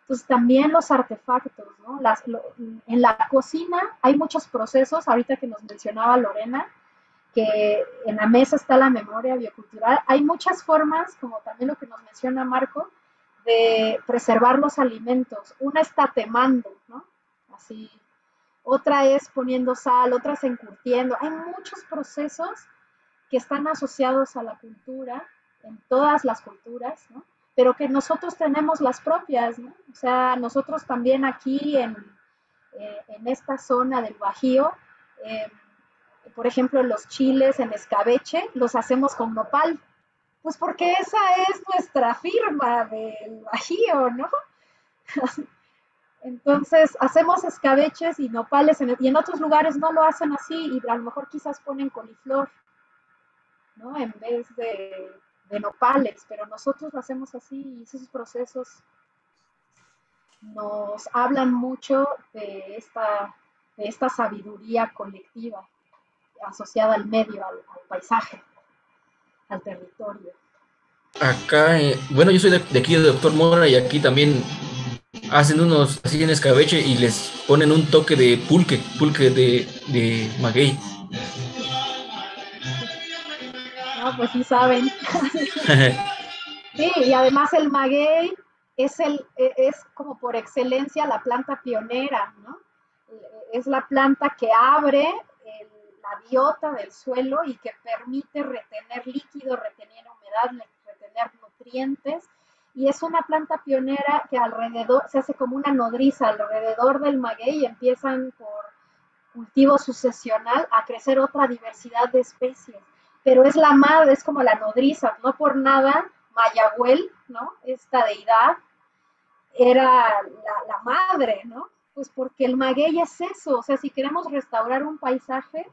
Entonces también los artefactos, ¿no? En la cocina hay muchos procesos, ahorita que nos mencionaba Lorena, que en la mesa está la memoria biocultural, hay muchas formas, como también lo que nos menciona Marco, de preservar los alimentos. Una es tatemando, ¿no? Así. Otra es poniendo sal, otra es encurtiendo. Hay muchos procesos que están asociados a la cultura, en todas las culturas, ¿no? Pero que nosotros tenemos las propias, ¿no? O sea, nosotros también aquí en esta zona del Bajío, por ejemplo, los chiles en escabeche los hacemos con nopal, pues porque esa es nuestra firma del Bajío, ¿no? Entonces, hacemos escabeches y nopales, y en otros lugares no lo hacen así, y a lo mejor quizás ponen coliflor, ¿no? En vez de nopales, pero nosotros lo hacemos así y esos procesos nos hablan mucho de esta sabiduría colectiva asociada al medio, al paisaje, al territorio. Acá, bueno, yo soy de aquí, de Doctor Mora, y aquí también hacen unos así en escabeche y les ponen un toque de pulque de maguey. No, pues sí saben. Sí, y además el maguey es como por excelencia la planta pionera, ¿no? Es la planta que abre la biota del suelo y que permite retener líquido, retener humedad, retener nutrientes. Y es una planta pionera que alrededor, se hace como una nodriza alrededor del maguey y empiezan por cultivo sucesional a crecer otra diversidad de especies. Pero es la madre, es como la nodriza, no por nada Mayahuel, ¿no? Esta deidad era la madre, ¿no? Pues porque el maguey es eso, o sea, si queremos restaurar un paisaje,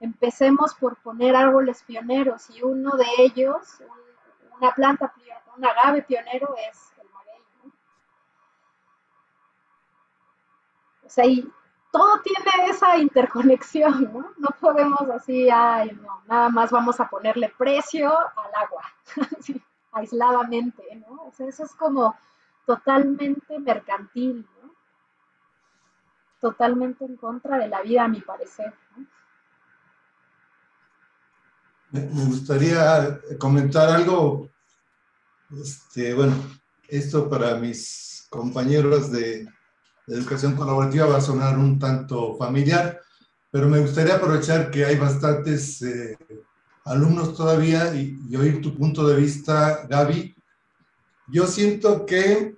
empecemos por poner árboles pioneros y uno de ellos, una planta, un agave pionero es el maguey, ¿no? O sea, y todo tiene esa interconexión, ¿no? No podemos así, ay, no, nada más vamos a ponerle precio al agua, sí, aisladamente, ¿no? O sea, eso es como totalmente mercantil, ¿no? Totalmente en contra de la vida, a mi parecer, ¿no? Me gustaría comentar algo, bueno, esto para mis compañeros de educación colaborativa va a sonar un tanto familiar, pero me gustaría aprovechar que hay bastantes alumnos todavía y oír tu punto de vista, Gaby. Yo siento que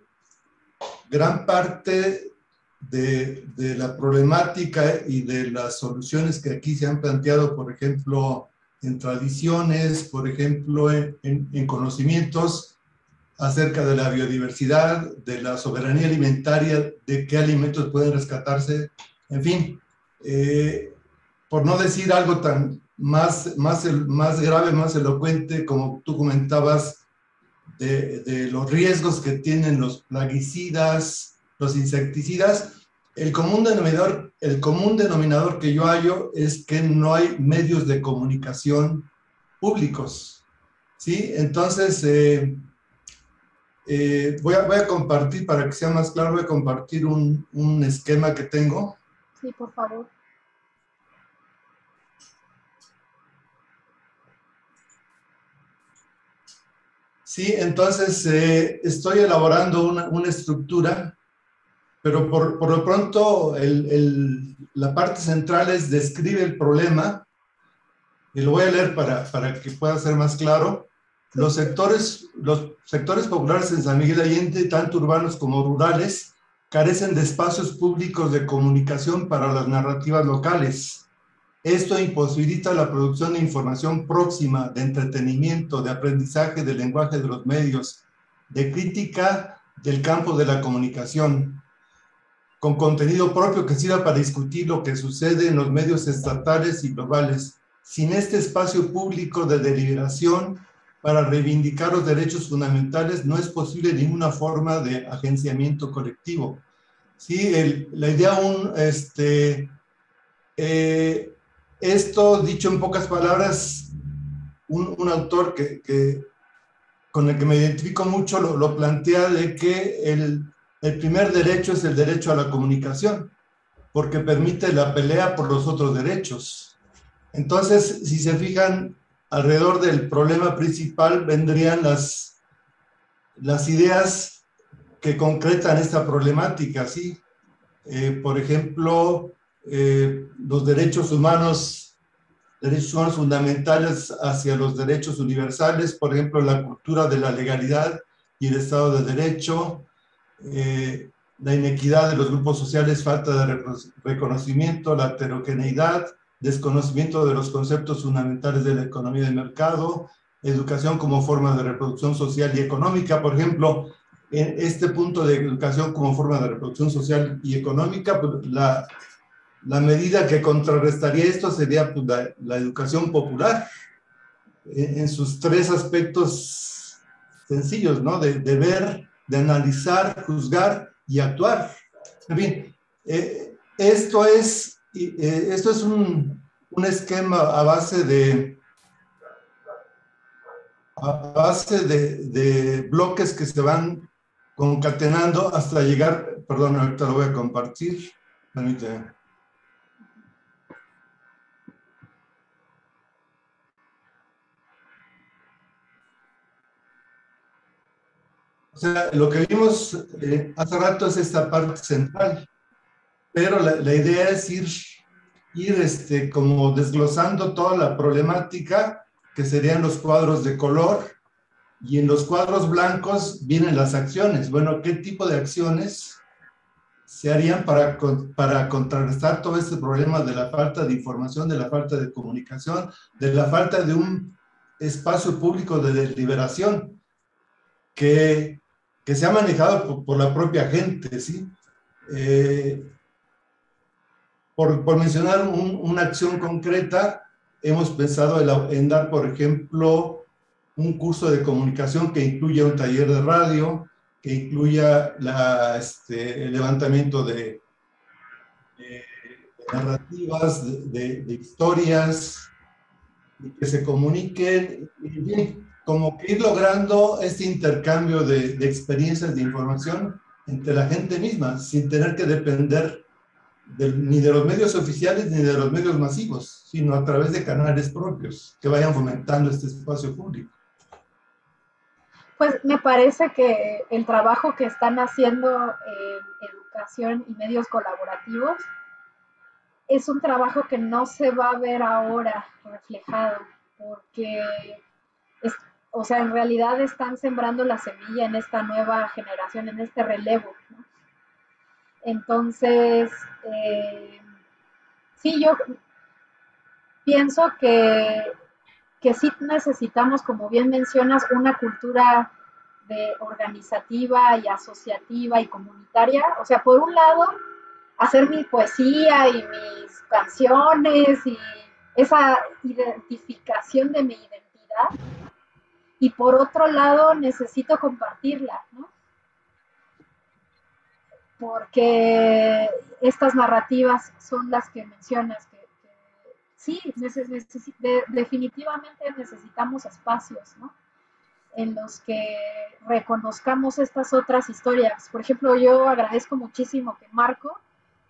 gran parte de la problemática y de las soluciones que aquí se han planteado, por ejemplo, en tradiciones, por ejemplo, en conocimientos acerca de la biodiversidad, de la soberanía alimentaria, de qué alimentos pueden rescatarse, en fin, por no decir algo tan más grave, más elocuente, como tú comentabas, de los riesgos que tienen los plaguicidas, los insecticidas. El común denominador que yo hallo es que no hay medios de comunicación públicos, ¿sí? Entonces, voy a compartir, para que sea más claro, voy a compartir un esquema que tengo. Sí, por favor. Sí, entonces estoy elaborando una estructura, pero por lo pronto la parte central es describe el problema, y lo voy a leer para que pueda ser más claro. Los sectores populares en San Miguel de Allende, tanto urbanos como rurales, carecen de espacios públicos de comunicación para las narrativas locales. Esto imposibilita la producción de información próxima, de entretenimiento, de aprendizaje del lenguaje de los medios, de crítica del campo de la comunicación, con contenido propio que sirva para discutir lo que sucede en los medios estatales y globales. Sin este espacio público de deliberación para reivindicar los derechos fundamentales, no es posible ninguna forma de agenciamiento colectivo. Sí, la idea esto, dicho en pocas palabras, un autor con el que me identifico mucho lo plantea de que el primer derecho es el derecho a la comunicación, porque permite la pelea por los otros derechos. Entonces, si se fijan, alrededor del problema principal vendrían las ideas que concretan esta problemática, ¿sí? Por ejemplo, los derechos humanos fundamentales hacia los derechos universales, por ejemplo, la cultura de la legalidad y el Estado de Derecho, la inequidad de los grupos sociales, falta de reconocimiento, la heterogeneidad, desconocimiento de los conceptos fundamentales de la economía de mercado, educación como forma de reproducción social y económica. Por ejemplo, en este punto de educación como forma de reproducción social y económica, pues la medida que contrarrestaría esto sería pues, la educación popular, en sus tres aspectos sencillos, ¿no? De ver, de analizar, juzgar y actuar. En fin, esto es un esquema a base de bloques que se van concatenando hasta llegar, perdón, ahorita lo voy a compartir, permíteme. O sea, lo que vimos hace rato es esta parte central, pero la idea es ir como desglosando toda la problemática que serían los cuadros de color, y en los cuadros blancos vienen las acciones. Bueno, ¿qué tipo de acciones se harían para contrarrestar todo este problema de la falta de información, de la falta de comunicación, de la falta de un espacio público de deliberación que se ha manejado por la propia gente, ¿sí? Por mencionar una acción concreta, hemos pensado en dar, por ejemplo, un curso de comunicación que incluya un taller de radio, que incluya el levantamiento de narrativas, de historias, y que se comuniquen, y como que ir logrando este intercambio de experiencias, de información entre la gente misma, sin tener que depender ni de los medios oficiales ni de los medios masivos, sino a través de canales propios que vayan fomentando este espacio público. Pues me parece que el trabajo que están haciendo en educación y medios colaborativos es un trabajo que no se va a ver ahora reflejado, porque, o sea, en realidad están sembrando la semilla en esta nueva generación, en este relevo, ¿no? Entonces, sí, yo pienso que sí necesitamos, como bien mencionas, una cultura organizativa y asociativa y comunitaria. O sea, por un lado, hacer mi poesía y mis canciones y esa identificación de mi identidad, y por otro lado necesito compartirla, ¿no? Porque estas narrativas son las que mencionas, que sí, definitivamente necesitamos espacios, ¿no? En los que reconozcamos estas otras historias. Por ejemplo, yo agradezco muchísimo que Marco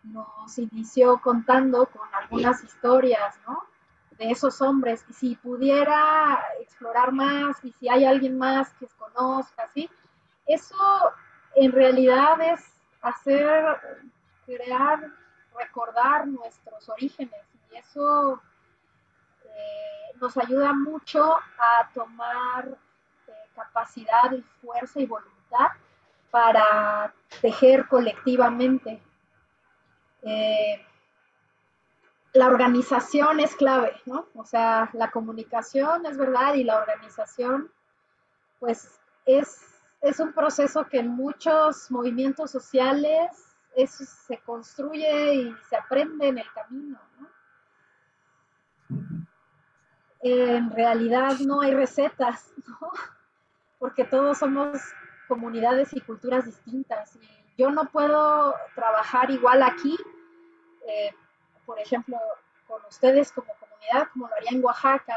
nos inició contando con algunas historias, ¿no? De esos hombres, y si pudiera explorar más, y si hay alguien más que conozca, ¿sí? Eso en realidad es crear, recordar nuestros orígenes, y eso nos ayuda mucho a tomar capacidad y fuerza y voluntad para tejer colectivamente. La organización es clave, ¿no? O sea, la comunicación es verdad, y la organización, pues, es un proceso que en muchos movimientos sociales se construye y se aprende en el camino, ¿no? En realidad no hay recetas, ¿no? Porque todos somos comunidades y culturas distintas. Y yo no puedo trabajar igual aquí, por ejemplo, con ustedes como comunidad, como lo haría en Oaxaca.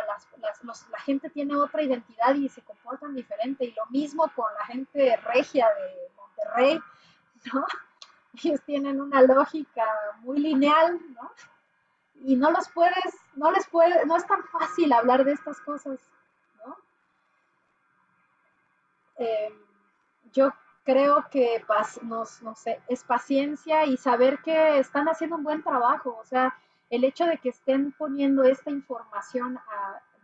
La gente tiene otra identidad y se comportan diferente. Y lo mismo con la gente regia de Monterrey, ¿no? Ellos tienen una lógica muy lineal, ¿no? Y no es tan fácil hablar de estas cosas, ¿no? Yo creo que no sé, es paciencia y saber que están haciendo un buen trabajo. O sea, el hecho de que estén poniendo esta información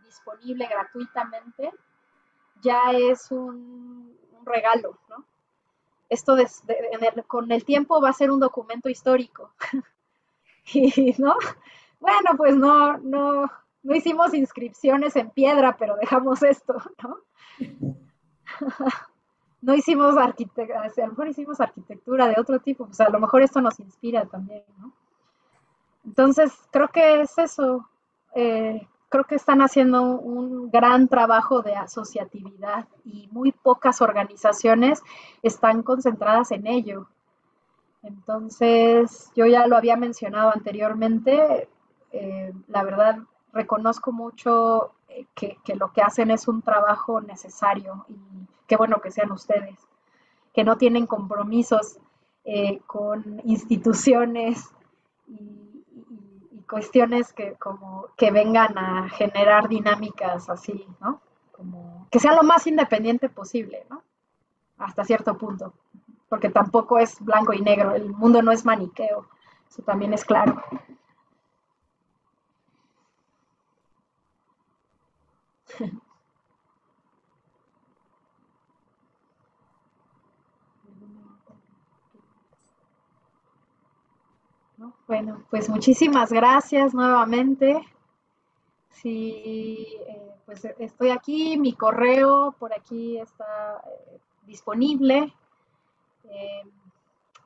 disponible gratuitamente ya es un regalo, ¿no? Esto con el tiempo va a ser un documento histórico. Y, ¿no? Bueno, pues no hicimos inscripciones en piedra, pero dejamos esto, ¿no? No hicimos arquitectura, a lo mejor hicimos arquitectura de otro tipo, pues a lo mejor esto nos inspira también, ¿no? Entonces, creo que es eso. creo que están haciendo un gran trabajo de asociatividad y muy pocas organizaciones están concentradas en ello. Entonces, yo ya lo había mencionado anteriormente, la verdad reconozco mucho que lo que hacen es un trabajo necesario y qué bueno que sean ustedes, que no tienen compromisos con instituciones y cuestiones que vengan a generar dinámicas así, ¿no? Como que sea lo más independiente posible, ¿no? Hasta cierto punto, porque tampoco es blanco y negro, el mundo no es maniqueo, eso también es claro. ¿No? Bueno, pues muchísimas gracias nuevamente. Sí, pues estoy aquí, mi correo por aquí está disponible.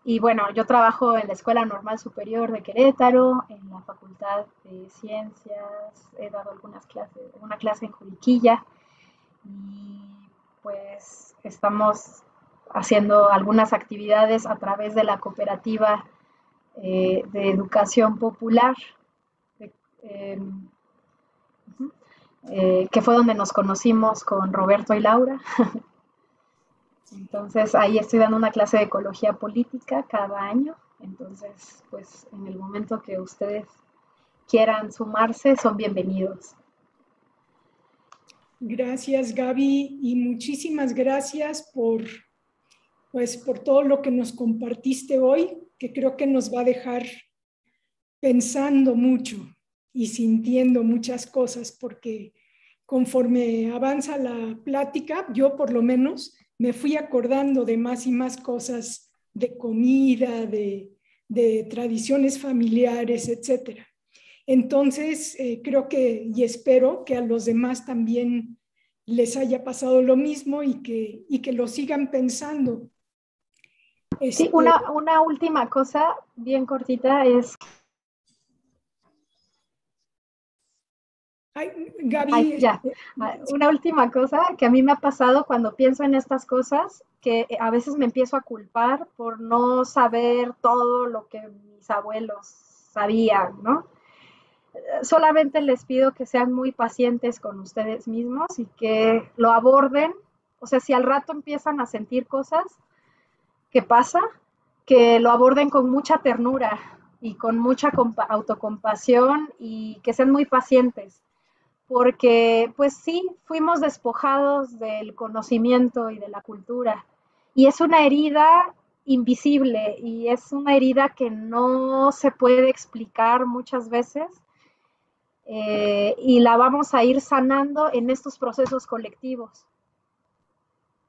Y bueno, yo trabajo en la Escuela Normal Superior de Querétaro, en la Facultad de Ciencias, he dado una clase en Juriquilla y pues estamos haciendo algunas actividades a través de la cooperativa de educación popular, eh, que fue donde nos conocimos con Roberto y Laura. Entonces ahí estoy dando una clase de ecología política cada año. Entonces, pues en el momento que ustedes quieran sumarse, son bienvenidos. Gracias, Gaby, y muchísimas gracias por todo lo que nos compartiste hoy, que creo que nos va a dejar pensando mucho y sintiendo muchas cosas, porque conforme avanza la plática, yo por lo menos me fui acordando de más y más cosas de comida, de tradiciones familiares, etcétera. Entonces, creo que y espero que a los demás también les haya pasado lo mismo y que lo sigan pensando. Sí, una última cosa bien cortita es... Gaby, una última cosa que a mí me ha pasado cuando pienso en estas cosas, que a veces me empiezo a culpar por no saber todo lo que mis abuelos sabían, ¿no? Solamente les pido que sean muy pacientes con ustedes mismos y que lo aborden. O sea, si al rato empiezan a sentir cosas, ¿qué pasa? Que lo aborden con mucha ternura y con mucha autocompasión y que sean muy pacientes. Porque, pues sí, fuimos despojados del conocimiento y de la cultura. Y es una herida invisible y es una herida que no se puede explicar muchas veces. Y la vamos a ir sanando en estos procesos colectivos.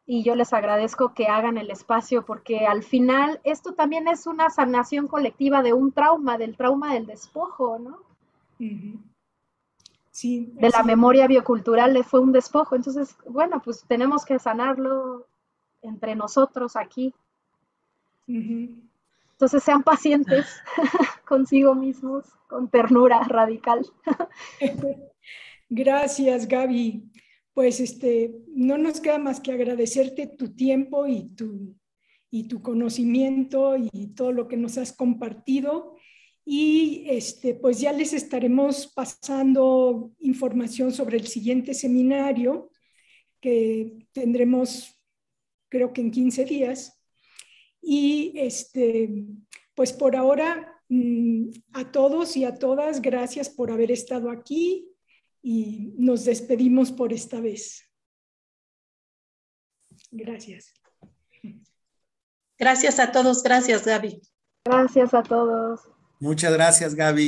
Y yo les agradezco que hagan el espacio porque al final esto también es una sanación colectiva de un trauma, del trauma del despojo, ¿no? Sí, de la memoria biocultural fue un despojo. Entonces, bueno, pues tenemos que sanarlo entre nosotros aquí. Entonces sean pacientes consigo mismos, con ternura radical. Gracias, Gaby. Pues no nos queda más que agradecerte tu tiempo y tu conocimiento y todo lo que nos has compartido. Y pues ya les estaremos pasando información sobre el siguiente seminario que tendremos, creo que en 15 días. Y pues por ahora, a todos y a todas, gracias por haber estado aquí y nos despedimos por esta vez. Gracias. Gracias a todos, gracias, Gaby. Gracias a todos. Muchas gracias, Gaby.